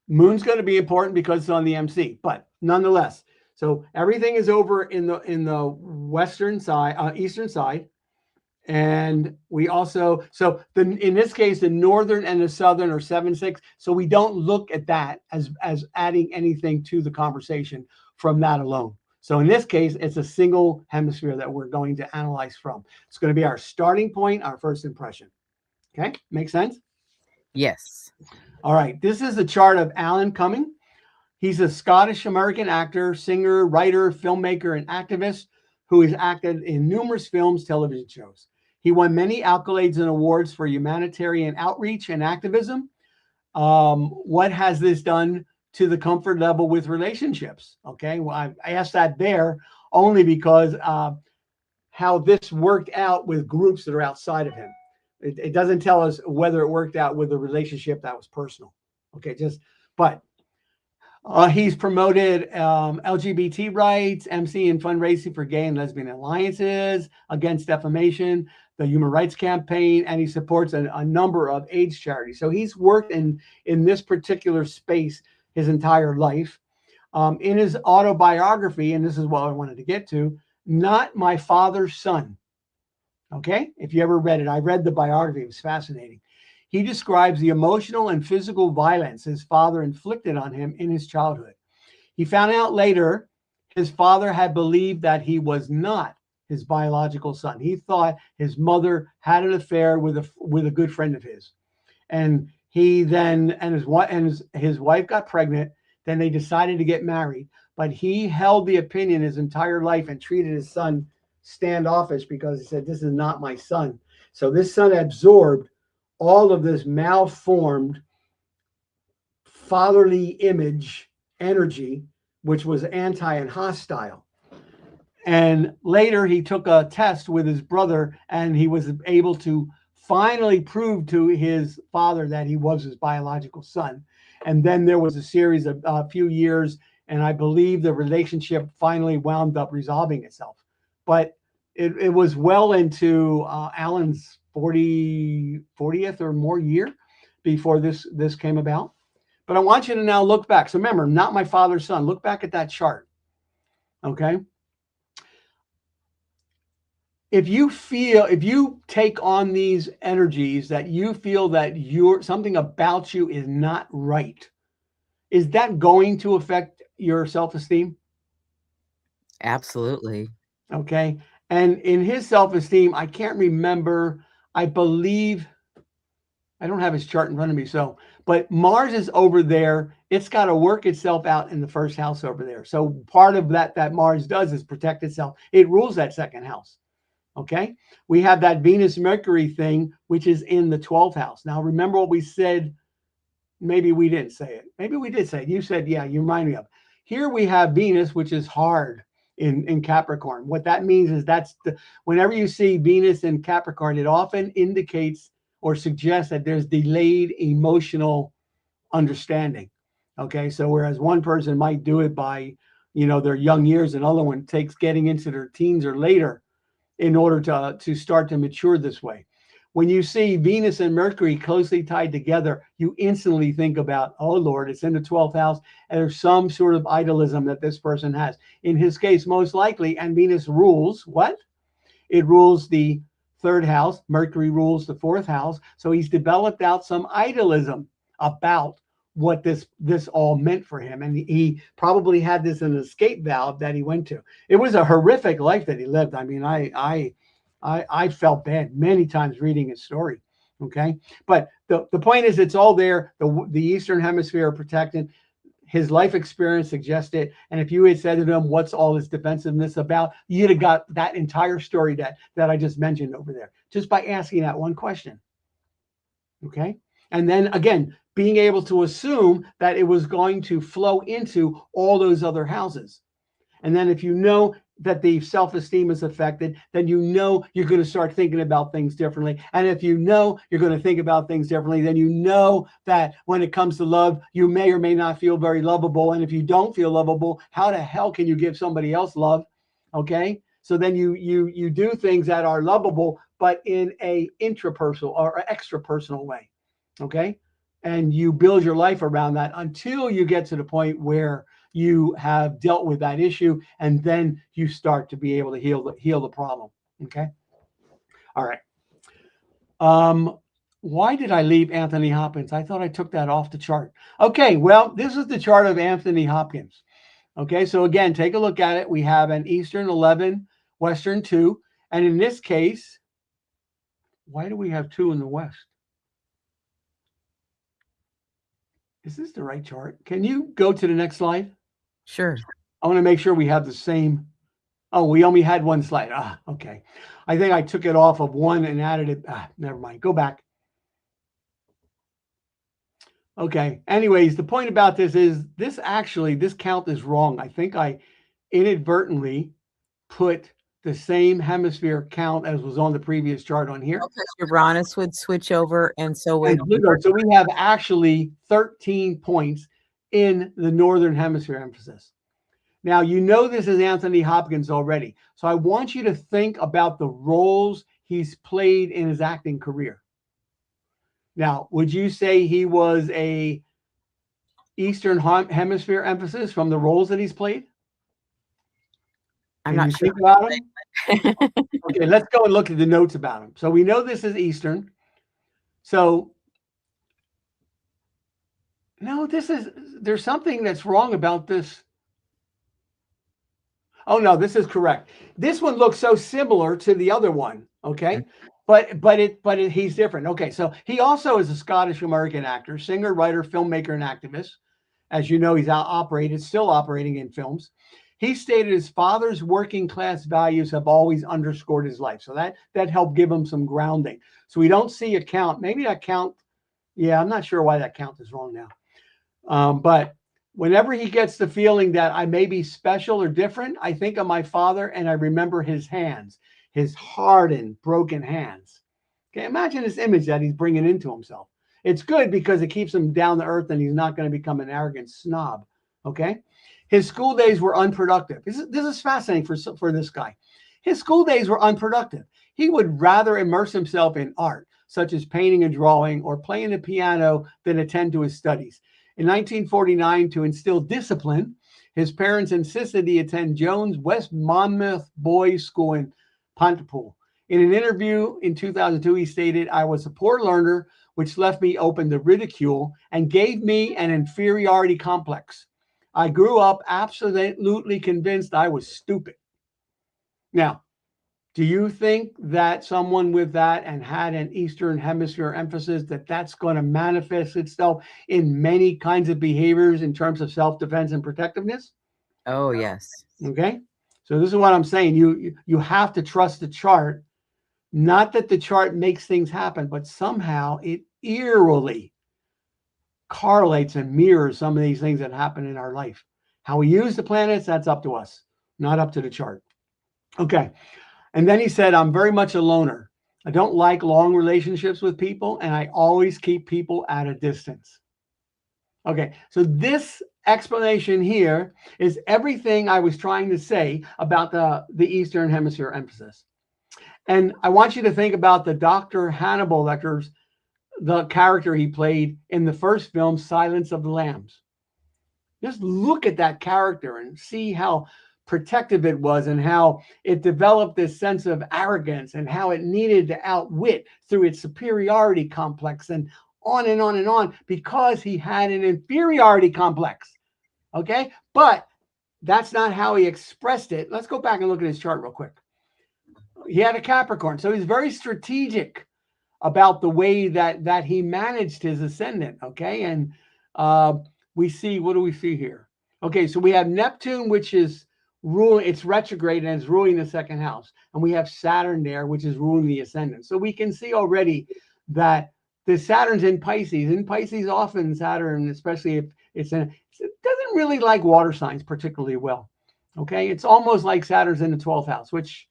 Moon's going to be important because it's on the MC, but nonetheless, so everything is over in the western side, eastern side. And we also, so in this case, the northern and the southern are 7-6. So we don't look at that as adding anything to the conversation from that alone. So in this case, it's a single hemisphere that we're going to analyze from. It's going to be our starting point, our first impression. Okay, make sense? Yes. All right, this is the chart of Alan Cumming. He's a Scottish American actor, singer, writer, filmmaker, and activist who has acted in numerous films, television shows. He won many accolades and awards for humanitarian outreach and activism. What has this done to the comfort level with relationships? Okay, well, I asked that there only because how this worked out with groups that are outside of him. It doesn't tell us whether it worked out with a relationship that was personal. Okay, but he's promoted LGBT rights, MC and fundraising for gay and lesbian alliances, against defamation, the Human Rights Campaign, and he supports a number of AIDS charities. So he's worked in this particular space his entire life. In his autobiography, and this is what I wanted to get to, Not My Father's Son. Okay, if you ever read it, I read the biography, it was fascinating. He describes the emotional and physical violence his father inflicted on him in his childhood. He found out later his father had believed that he was not his biological son. He thought his mother had an affair with a good friend of his. And he then and his wife got pregnant, then they decided to get married, but he held the opinion his entire life and treated his son standoffish because he said, this is not my son. So this son absorbed all of this malformed fatherly image energy, which was anti and hostile. And later he took a test with his brother and he was able to finally proved to his father that he was his biological son. And then there was a series of a few years, and I believe the relationship finally wound up resolving itself. But it was well into Alan's 40th or more year before this came about. But I want you to now look back. So remember, not my father's son. Look back at that chart. Okay. If you take on these energies that you feel that you're something about you is not right, is that going to affect your self-esteem? Absolutely. Okay. And in his self-esteem, I can't remember, I believe I don't have his chart in front of me. So, but Mars is over there. It's got to work itself out in the first house over there. So part of that Mars does is protect itself. It rules that second house. Okay. We have that Venus Mercury thing, which is in the 12th house. Now, remember what we said. Maybe we didn't say it. Maybe we did say it. You said, yeah, you remind me of. Here we have Venus, which is hard in Capricorn. What that means is whenever you see Venus in Capricorn, it often indicates or suggests that there's delayed emotional understanding. Okay. So whereas one person might do it by, their young years, another one takes getting into their teens or later in order to start to mature this way. When you see Venus and Mercury closely tied together, you instantly think about, oh Lord, it's in the 12th house, and there's some sort of idealism that this person has. In his case, most likely, and Venus rules what? It rules the third house. Mercury rules the fourth house. So he's developed out some idealism about what this all meant for him, and he probably had this an escape valve that he went to. It was a horrific life that he lived. I mean, I felt bad many times reading his story. Okay, but the point is, it's all there. The Eastern Hemisphere are protected. His life experience suggests it. And if you had said to him, what's all this defensiveness about? You'd have got that entire story that I just mentioned over there, just by asking that one question. Okay. And then again, being able to assume that it was going to flow into all those other houses. And then if you know that the self-esteem is affected, then you know you're going to start thinking about things differently. And if you know you're going to think about things differently, then you know that when it comes to love, you may or may not feel very lovable. And if you don't feel lovable, how the hell can you give somebody else love? Okay. So then you do things that are lovable, but in a intrapersonal or extra personal way. Okay. And you build your life around that until you get to the point where you have dealt with that issue, and then you start to be able to heal the problem. Okay. All right. Why did I leave Anthony Hopkins? I thought I took that off the chart. Okay. Well, this is the chart of Anthony Hopkins. Okay. So again, take a look at it. We have an Eastern 11, Western 2. And in this case, why do we have 2 in the West? Is this the right chart? Can you go to the next slide? Sure. I want to make sure we have the same. Oh, we only had one slide. Okay. I think I took it off of one and added it. Never mind. Go back. Okay. Anyways, the point about this is this count is wrong. I think I inadvertently put the same hemisphere count as was on the previous chart on here. Because Uranus would switch over, and so would So we have actually 13 points in the Northern Hemisphere emphasis. Now, you know this is Anthony Hopkins already. So I want you to think about the roles he's played in his acting career. Now, would you say he was a Eastern Hemisphere emphasis from the roles that he's played? I'm Can not you sure. think about him? Okay, let's go and look at the notes about him. So we know this is Eastern. So no, there's something that's wrong about this. Oh no, this is correct. This one looks so similar to the other one. Okay, but he's different. Okay, so he also is a Scottish American actor, singer, writer, filmmaker, and activist. As you know, he's still operating in films. He stated his father's working class values have always underscored his life, so that helped give him some grounding. So we don't see a count. Maybe that count. Yeah, I'm not sure why that count is wrong now. But whenever he gets the feeling that I may be special or different, I think of my father and I remember his hands, his hardened, broken hands. Okay, imagine this image that he's bringing into himself. It's good because it keeps him down to earth and he's not going to become an arrogant snob. Okay, his school days were unproductive. This is fascinating for this guy. His school days were unproductive. He would rather immerse himself in art, such as painting and drawing or playing the piano, than attend to his studies. In 1949, to instill discipline, his parents insisted he attend Jones West Monmouth Boys School in Pontypool. In an interview in 2002, he stated, "I was a poor learner, which left me open to ridicule and gave me an inferiority complex. I grew up absolutely convinced I was stupid." Now, do you think that someone with that and had an Eastern Hemisphere emphasis that that's going to manifest itself in many kinds of behaviors in terms of self-defense and protectiveness? Oh, yes. Okay, so this is what I'm saying. You have to trust the chart. Not that the chart makes things happen, but somehow it eerily correlates and mirrors some of these things that happen in our life. How we use the planets, that's up to us, not up to the chart. Okay. And then he said, "I'm very much a loner. I don't like long relationships with people, and I always keep people at a distance." Okay. So this explanation here is everything I was trying to say about the Eastern Hemisphere emphasis. And I want you to think about the Dr. Hannibal Lecter's, the character he played in the first film, Silence of the Lambs. Just look at that character and see how protective it was and how it developed this sense of arrogance and how it needed to outwit through its superiority complex and on and on and on because he had an inferiority complex. Okay. But that's not how he expressed it. Let's go back and look at his chart real quick. He had a Capricorn. So he's very strategic about the way that he managed his ascendant. Okay. And we see, what do we see here? Okay. So we have Neptune, which is ruling, it's retrograde and it's ruling the second house. And we have Saturn there, which is ruling the ascendant. So we can see already that the Saturn's in Pisces. In Pisces, often Saturn, especially if it doesn't really like water signs particularly well. Okay. It's almost like Saturn's in the 12th house, which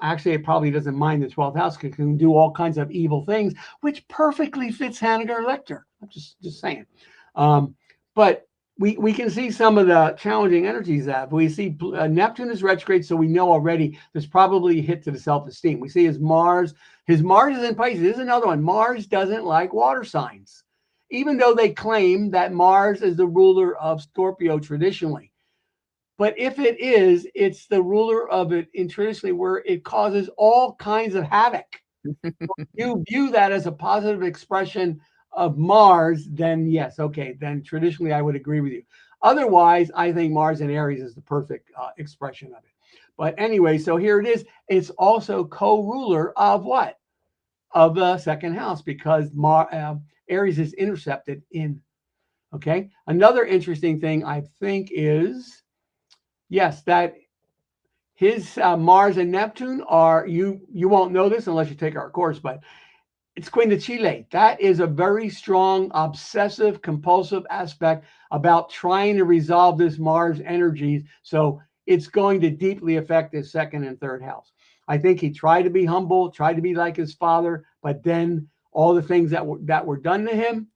actually it probably doesn't mind the 12th house because it can do all kinds of evil things, which perfectly fits Hannibal Lecter. I'm just saying. But we can see some of the challenging energies that we see. Neptune is retrograde, so we know already there's probably a hit to the self-esteem. We see his Mars is in Pisces. This is another one. Mars doesn't like water signs, even though they claim that Mars is the ruler of Scorpio traditionally. But if it is, it's the ruler of it in traditionally where it causes all kinds of havoc. You view that as a positive expression of Mars, then yes, okay, then traditionally I would agree with you. Otherwise, I think Mars in Aries is the perfect expression of it. But anyway, so here it is. It's also co-ruler of what? Of the second house because Aries is intercepted in. Okay. Another interesting thing I think is, yes, that his Mars and Neptune are, you won't know this unless you take our course, but it's Chile. That is a very strong, obsessive, compulsive aspect about trying to resolve this Mars energies. So it's going to deeply affect his second and third house. I think he tried to be humble, tried to be like his father, but then all the things that were done to him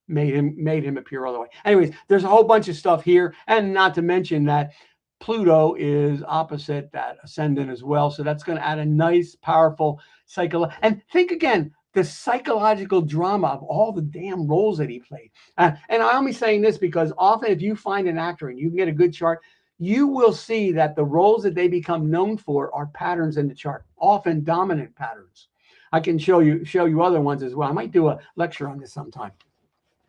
made him appear other way. Anyways, there's a whole bunch of stuff here, and not to mention that Pluto is opposite that ascendant as well. So that's going to add a nice, powerful psychological. And think again, the psychological drama of all the damn roles that he played. And I'm only saying this because often if you find an actor and you can get a good chart, you will see that the roles that they become known for are patterns in the chart, often dominant patterns. I can show you other ones as well. I might do a lecture on this sometime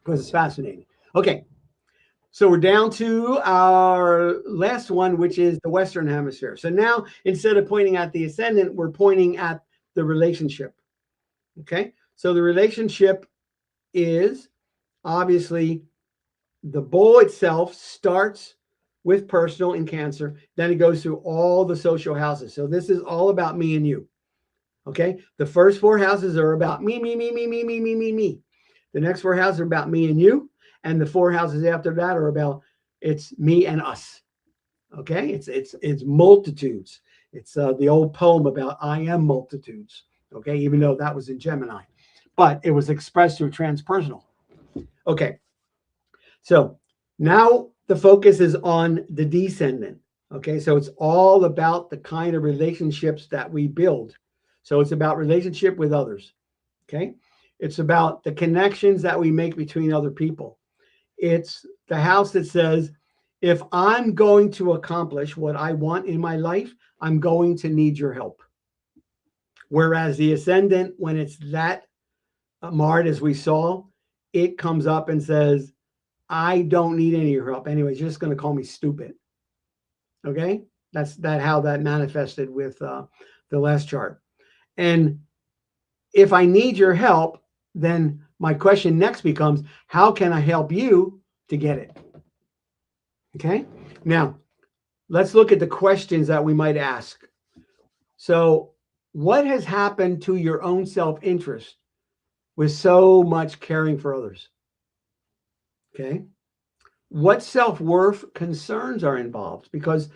because it's fascinating. Okay. So we're down to our last one, which is the Western Hemisphere. So now instead of pointing at the ascendant, we're pointing at the relationship. Okay. So the relationship is obviously the bull itself starts with personal in Cancer. Then it goes through all the social houses. So this is all about me and you. Okay. The first four houses are about me, me, me, me, me, me, me, me, me. The next four houses are about me and you. And the four houses after that are about it's me and us. Okay. It's multitudes. It's the old poem about I am multitudes. Okay, even though that was in Gemini, but it was expressed through transpersonal. Okay, so now the focus is on the descendant. Okay, so it's all about the kind of relationships that we build. So it's about relationship with others. Okay, it's about the connections that we make between other people. It's the house that says, if I'm going to accomplish what I want in my life, I'm going to need your help. Whereas the ascendant, when it's that marred as we saw, it comes up and says, I don't need any of your help. Anyways, you're just going to call me stupid. Okay. That's that how that manifested with the last chart. And if I need your help, then my question next becomes, how can I help you to get it? Okay. Now, let's look at the questions that we might ask. So, what has happened to your own self interest with so much caring for others? Okay. What self worth concerns are involved? Because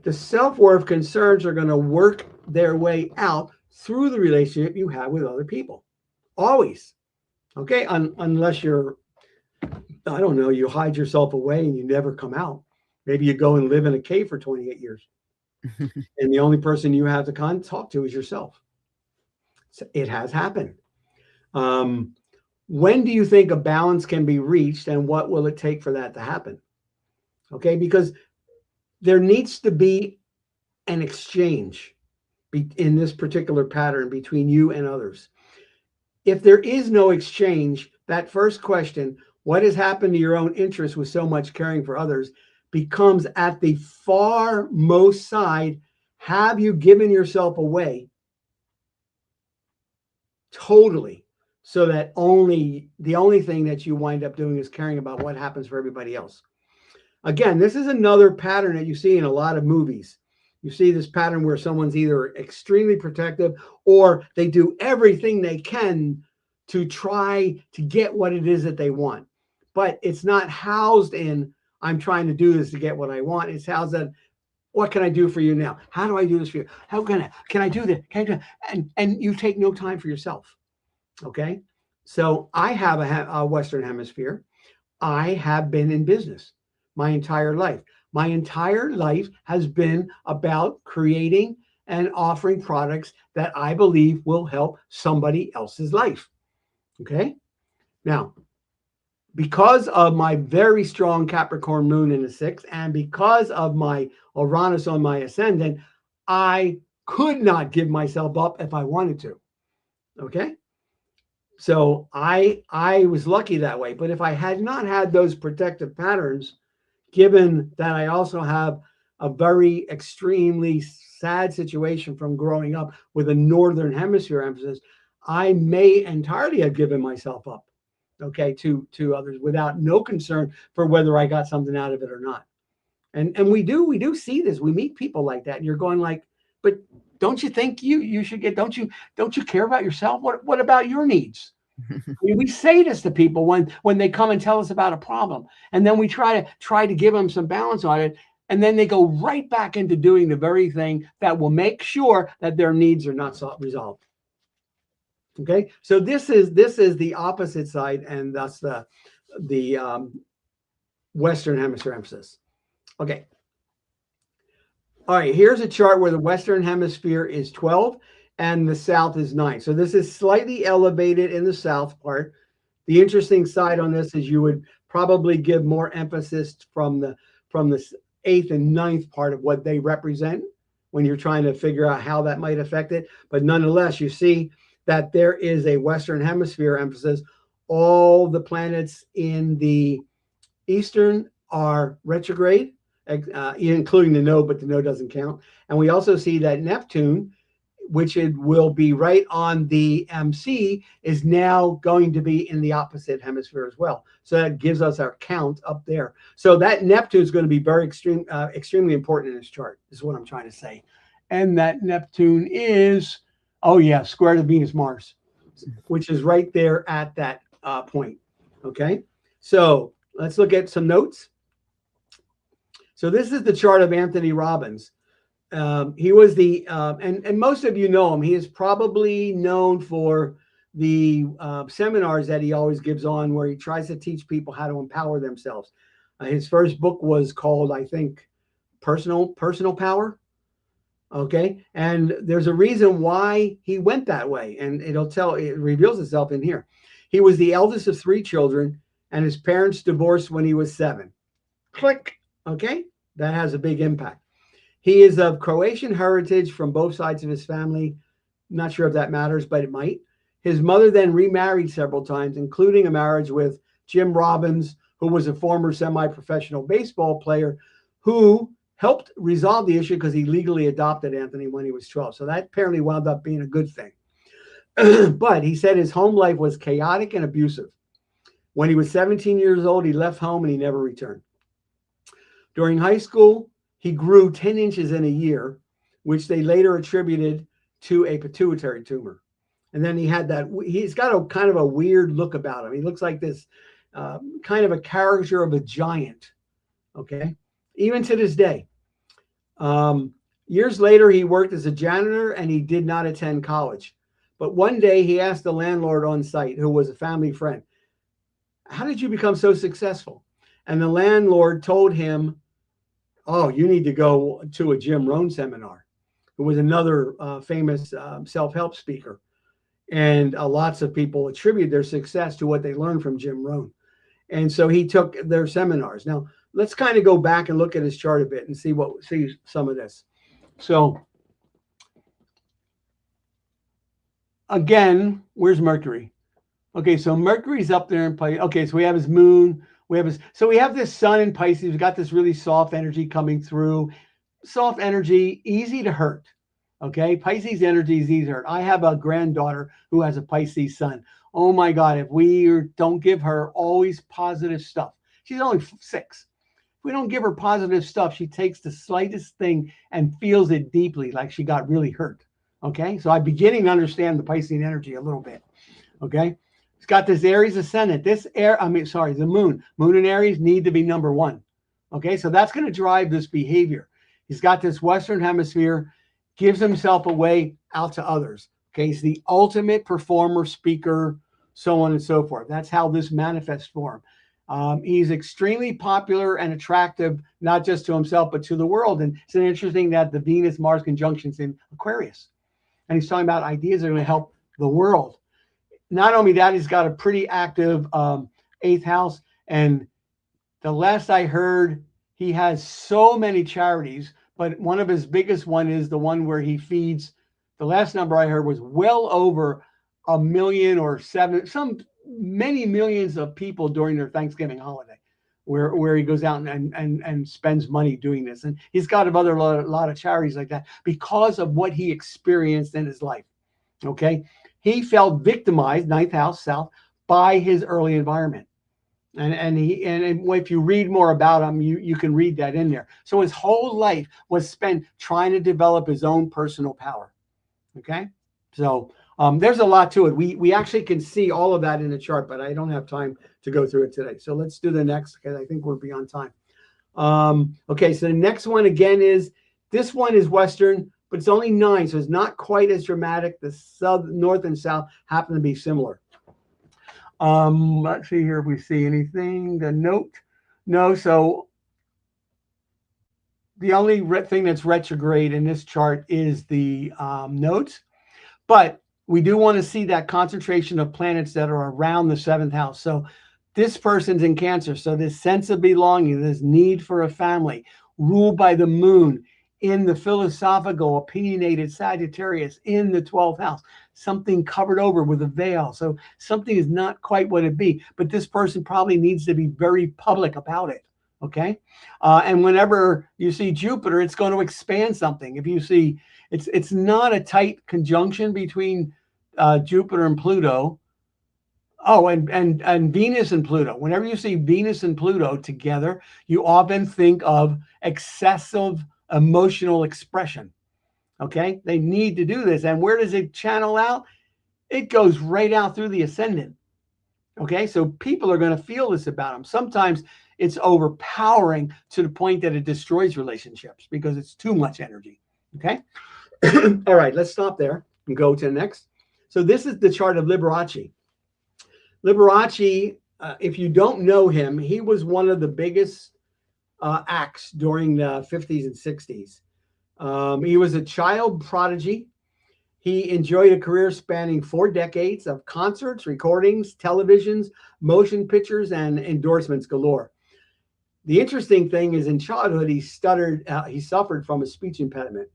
the self worth concerns are going to work their way out through the relationship you have with other people. Always. Okay. Unless you're, I don't know, you hide yourself away and you never come out. Maybe you go and live in a cave for 28 years. And the only person you have to talk to is yourself. So it has happened. Um, when do you think a balance can be reached, and what will it take for that to happen? Okay, because there needs to be an exchange in this particular pattern between you and others. If there is no exchange, that first question, what has happened to your own interest with so much caring for others, becomes at the far most side. Have you given yourself away totally, so that only the only thing that you wind up doing is caring about what happens for everybody else? Again, this is another pattern that you see in a lot of movies. You see this pattern where someone's either extremely protective or they do everything they can to try to get what it is that they want. But it's not housed in, I'm trying to do this to get what I want. It's housed in, what can I do for you now? How do I do this for you? How can I do this? Can I do, and you take no time for yourself. Okay. So I have a Western Hemisphere. I have been in business my entire life. My entire life has been about creating and offering products that I believe will help somebody else's life. Okay. Now, because of my very strong Capricorn moon in the sixth, and because of my Uranus on my ascendant, I could not give myself up if I wanted to. Okay. So I was lucky that way. But if I had not had those protective patterns, given that I also have a very extremely sad situation from growing up with a northern hemisphere emphasis, I may entirely have given myself up, okay, to others without no concern for whether I got something out of it or not. And we do see this. We meet people like that, and you're going like, but don't you think you should get, don't you care about yourself? What about your needs? I mean, we say this to people when they come and tell us about a problem, and then we try to give them some balance on it, and then they go right back into doing the very thing that will make sure that their needs are not resolved. Okay, so this is the opposite side, and thus the Western Hemisphere emphasis. Okay, all right. Here's a chart where the Western Hemisphere is 12 and the South is 9. So this is slightly elevated in the South part. The interesting side on this is you would probably give more emphasis from the eighth and ninth part of what they represent when you're trying to figure out how that might affect it. But nonetheless, you see that there is a Western Hemisphere emphasis. All the planets in the Eastern are retrograde, including the node, but the node doesn't count. And we also see that Neptune, which it will be right on the MC, is now going to be in the opposite hemisphere as well. So that gives us our count up there. So that Neptune is going to be very extremely important in this chart, is what I'm trying to say. And that Neptune is, oh yeah, square to Venus Mars, which is right there at that point. Okay, so let's look at some notes. So this is the chart of Anthony Robbins. He was the and most of you know him. He is probably known for the seminars that he always gives on, where he tries to teach people how to empower themselves. His first book was called, I think, Personal Power. Okay, and there's a reason why he went that way, and it reveals itself in here. He was the eldest of three children, and his parents divorced when he was 7. Click. Okay, that has a big impact. He is of Croatian heritage from both sides of his family. Not sure if that matters, but it might. His mother then remarried several times, including a marriage with Jim Robbins, who was a former semi professional baseball player who helped resolve the issue because he legally adopted Anthony when he was 12. So that apparently wound up being a good thing. But he said his home life was chaotic and abusive. When he was 17 years old, he left home and he never returned. During high school, he grew 10 inches in a year, which they later attributed to a pituitary tumor. And then he's got a kind of a weird look about him. He looks like this kind of a caricature of a giant, okay, even to this day. Years later, he worked as a janitor and he did not attend college. But one day he asked the landlord on site, who was a family friend, "How did you become so successful?" And the landlord told him, "Oh, you need to go to a Jim Rohn seminar," who was another famous self-help speaker. And lots of people attribute their success to what they learned from Jim Rohn. And so he took their seminars. Now, let's kind of go back and look at his chart a bit and see some of this. So again, where's Mercury? Okay, so Mercury's up there in Pisces. Okay, so we have his moon. We have this sun in Pisces. We've got this really soft energy coming through. Soft energy, easy to hurt. Okay, Pisces energy is easy to hurt. I have a granddaughter who has a Pisces sun. Oh my God, if we don't give her always positive stuff, she's only 6. If we don't give her positive stuff, she takes the slightest thing and feels it deeply, like she got really hurt. Okay, so I'm beginning to understand the Piscean energy a little bit. Okay, it's got this Aries ascendant. The moon. Moon and Aries need to be number 1. Okay, so that's going to drive this behavior. He's got this Western Hemisphere, gives himself away out to others. Okay, he's the ultimate performer, speaker, so on and so forth. That's how this manifests for him. He's extremely popular and attractive, not just to himself, but to the world. And it's interesting that the Venus-Mars conjunction's in Aquarius. And he's talking about ideas that are going to help the world. Not only that, he's got a pretty active 8th house. And the last I heard, he has so many charities, but one of his biggest one is the one where he feeds. The last number I heard was well over 1 million or many millions of people during their Thanksgiving holiday, where he goes out and spends money doing this. And he's got a lot of charities like that because of what he experienced in his life. Okay, he felt victimized, 9th house south, by his early environment. And if you read more about him, you can read that in there. So his whole life was spent trying to develop his own personal power. Okay, so there's a lot to it. We actually can see all of that in the chart, but I don't have time to go through it today. So let's do the next, because I think we're beyond time. Okay, so the next one again this one is Western, but it's only 9, so it's not quite as dramatic. The north and south happen to be similar. Let's see here if we see anything. The note, no. So the only thing that's retrograde in this chart is the nodes, but we do want to see that concentration of planets that are around the 7th house. So this person's in Cancer, so this sense of belonging, this need for a family, ruled by the moon in the philosophical, opinionated Sagittarius in the 12th house, something covered over with a veil. So something is not quite what it be, but this person probably needs to be very public about it. Okay. And whenever you see Jupiter, it's going to expand something. If you see, it's not a tight conjunction between Jupiter and Pluto. Oh, and Venus and Pluto. Whenever you see Venus and Pluto together, you often think of excessive emotional expression. Okay, they need to do this. And where does it channel out? It goes right out through the ascendant. Okay, so people are going to feel this about them. Sometimes it's overpowering to the point that it destroys relationships because it's too much energy. Okay. All right, let's stop there and go to the next. So this is the chart of Liberace. Liberace, if you don't know him, he was one of the biggest acts during the 50s and 60s. He was a child prodigy. He enjoyed a career spanning 4 decades of concerts, recordings, televisions, motion pictures, and endorsements galore. The interesting thing is, in childhood, he stuttered. He suffered from a speech impediment,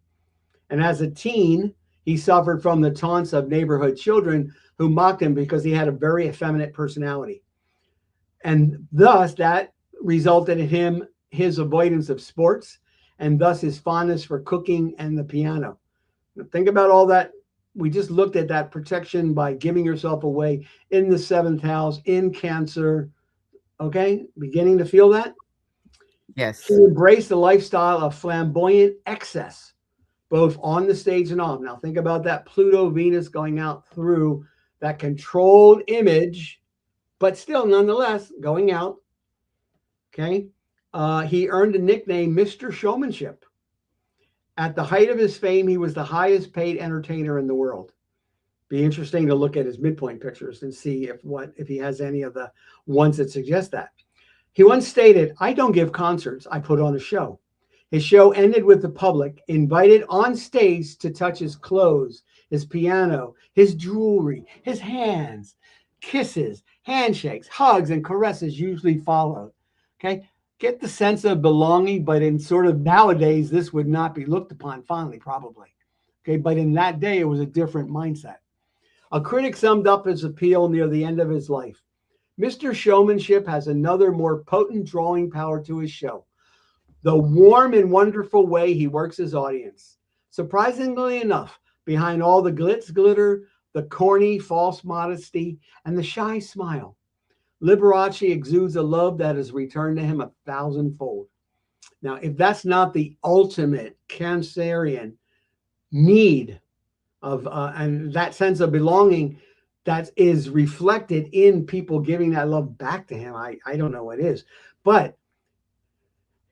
and as a teen, he suffered from the taunts of neighborhood children who mocked him because he had a very effeminate personality, and thus that resulted in his avoidance of sports, and thus his fondness for cooking and the piano. Think about all that. We just looked at that protection by giving yourself away in the seventh house, in Cancer. Okay, beginning to feel that? He Yes. embraced a lifestyle of flamboyant excess, both on the stage and off. Now, think about that Pluto Venus going out through that controlled image, but still, nonetheless, going out. Okay. He earned a nickname, Mr. Showmanship. At the height of his fame, he was the highest paid entertainer in the world. Be interesting to look at his midpoint pictures and see if he has any of the ones that suggest that. He once stated, "I don't give concerts, I put on a show." His show ended with the public invited on stage to touch his clothes, his piano, his jewelry, his hands. Kisses, handshakes, hugs, and caresses usually followed. Okay. Get the sense of belonging, but in sort of nowadays, this would not be looked upon fondly, probably. Okay. But in that day, it was a different mindset. A critic summed up his appeal near the end of his life. Mr. Showmanship has another more potent drawing power to his show: the warm and wonderful way he works his audience. Surprisingly enough, behind all the glitz, glitter, the corny, false modesty, and the shy smile, Liberace exudes a love that is returned to him a thousandfold. Now, if that's not the ultimate Cancerian need of and that sense of belonging that is reflected in people giving that love back to him, I don't know what is. But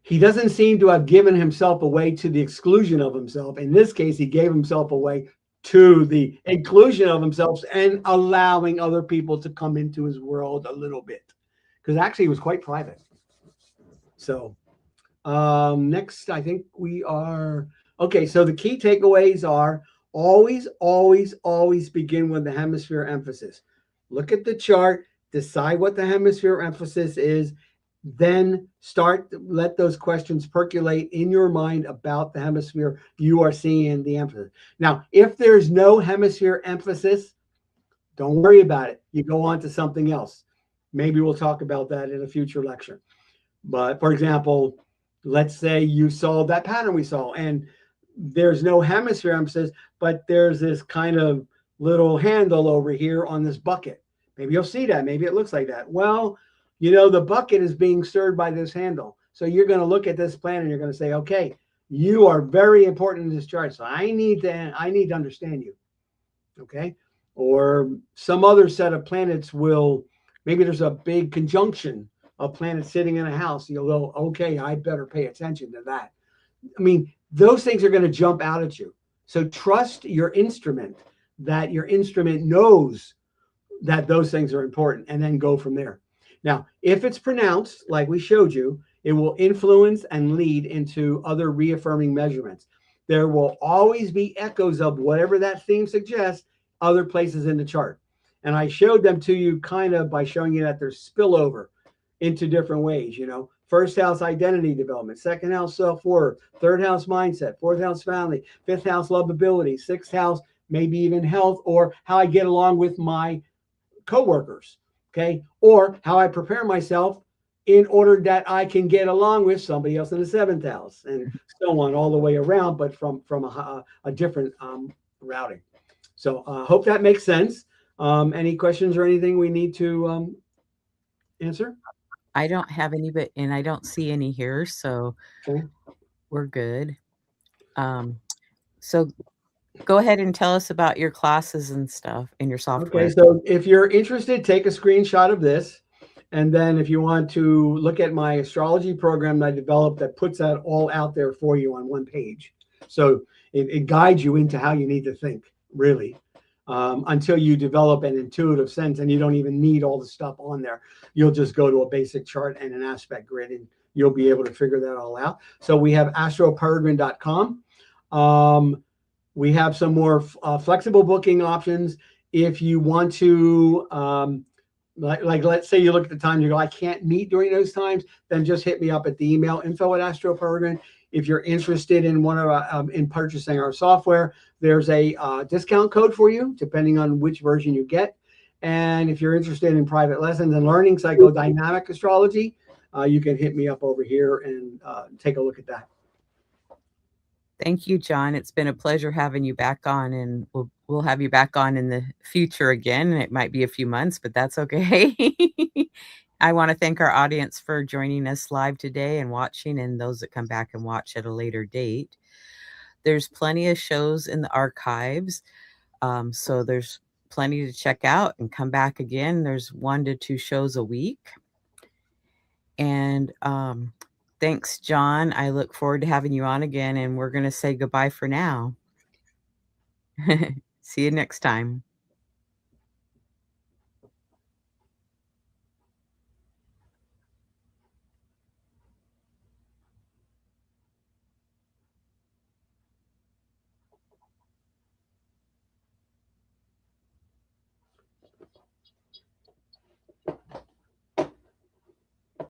he doesn't seem to have given himself away to the exclusion of himself. In this case, he gave himself away to the inclusion of himself and allowing other people to come into his world a little bit. Because actually, he was quite private. So, next, I think we are okay. So, the key takeaways are always, always, always begin with the hemisphere emphasis. Look at the chart, decide what the hemisphere emphasis is, then let those questions percolate in your mind about the hemisphere you are seeing the emphasis. Now, if there's no hemisphere emphasis, don't worry about it. You go on to something else. Maybe we'll talk about that in a future lecture. But for example, let's say you saw that pattern we saw, and there's no hemisphere emphasis, but there's this kind of little handle over here on this bucket. Maybe you'll see that. Maybe it looks like that. Well, the bucket is being stirred by this handle. So you're going to look at this plan and you're going to say, okay, you are very important in this chart. So I need to understand you. Okay. Or some other set of planets maybe there's a big conjunction of planets sitting in a house. You'll go, okay, I better pay attention to that. I mean, those things are going to jump out at you. So trust your instrument, that your instrument knows that those things are important, and then go from there. Now, if it's pronounced, like we showed you, it will influence and lead into other reaffirming measurements. There will always be echoes of whatever that theme suggests other places in the chart. And I showed them to you kind of by showing you that there's spillover into different ways. First house identity development, second house self-worth, third house mindset, fourth house family, fifth house lovability, sixth house maybe even health, or how I get along with my coworkers, okay, or how I prepare myself in order that I can get along with somebody else in the seventh house, and so on, all the way around, but from a different routing. So hope that makes sense. Any questions or anything we need to answer? I don't have any, but and I don't see any here, so Okay. we're good. Um, so go ahead and tell us about your classes and stuff in your Okay. software. So if you're interested, take a screenshot of this. And then if you want to look at my astrology program that I developed that puts that all out there for you on one page, So it guides you into how you need to think, really, until you develop an intuitive sense and you don't even need all the stuff on there. You'll just go to a basic chart and an aspect grid, and you'll be able to figure that all out. So we have astroperegrine.com. We have some more flexible booking options. If you want to, like let's say you look at the time, you go, I can't meet during those times, then just hit me up at the email info@astroperegrine. If you're interested in one of in purchasing our software, there's a discount code for you depending on which version you get. And if you're interested in private lessons and learning psychodynamic astrology, you can hit me up over here and take a look at that. Thank you, John. It's been a pleasure having you back on, and we'll have you back on in the future again. It might be a few months, but that's okay. I want to thank our audience for joining us live today and watching, and those that come back and watch at a later date. There's plenty of shows in the archives, so there's plenty to check out and come back again. There's 1 to 2 shows a week. And thanks, John. I look forward to having you on again, and we're going to say goodbye for now. See you next time.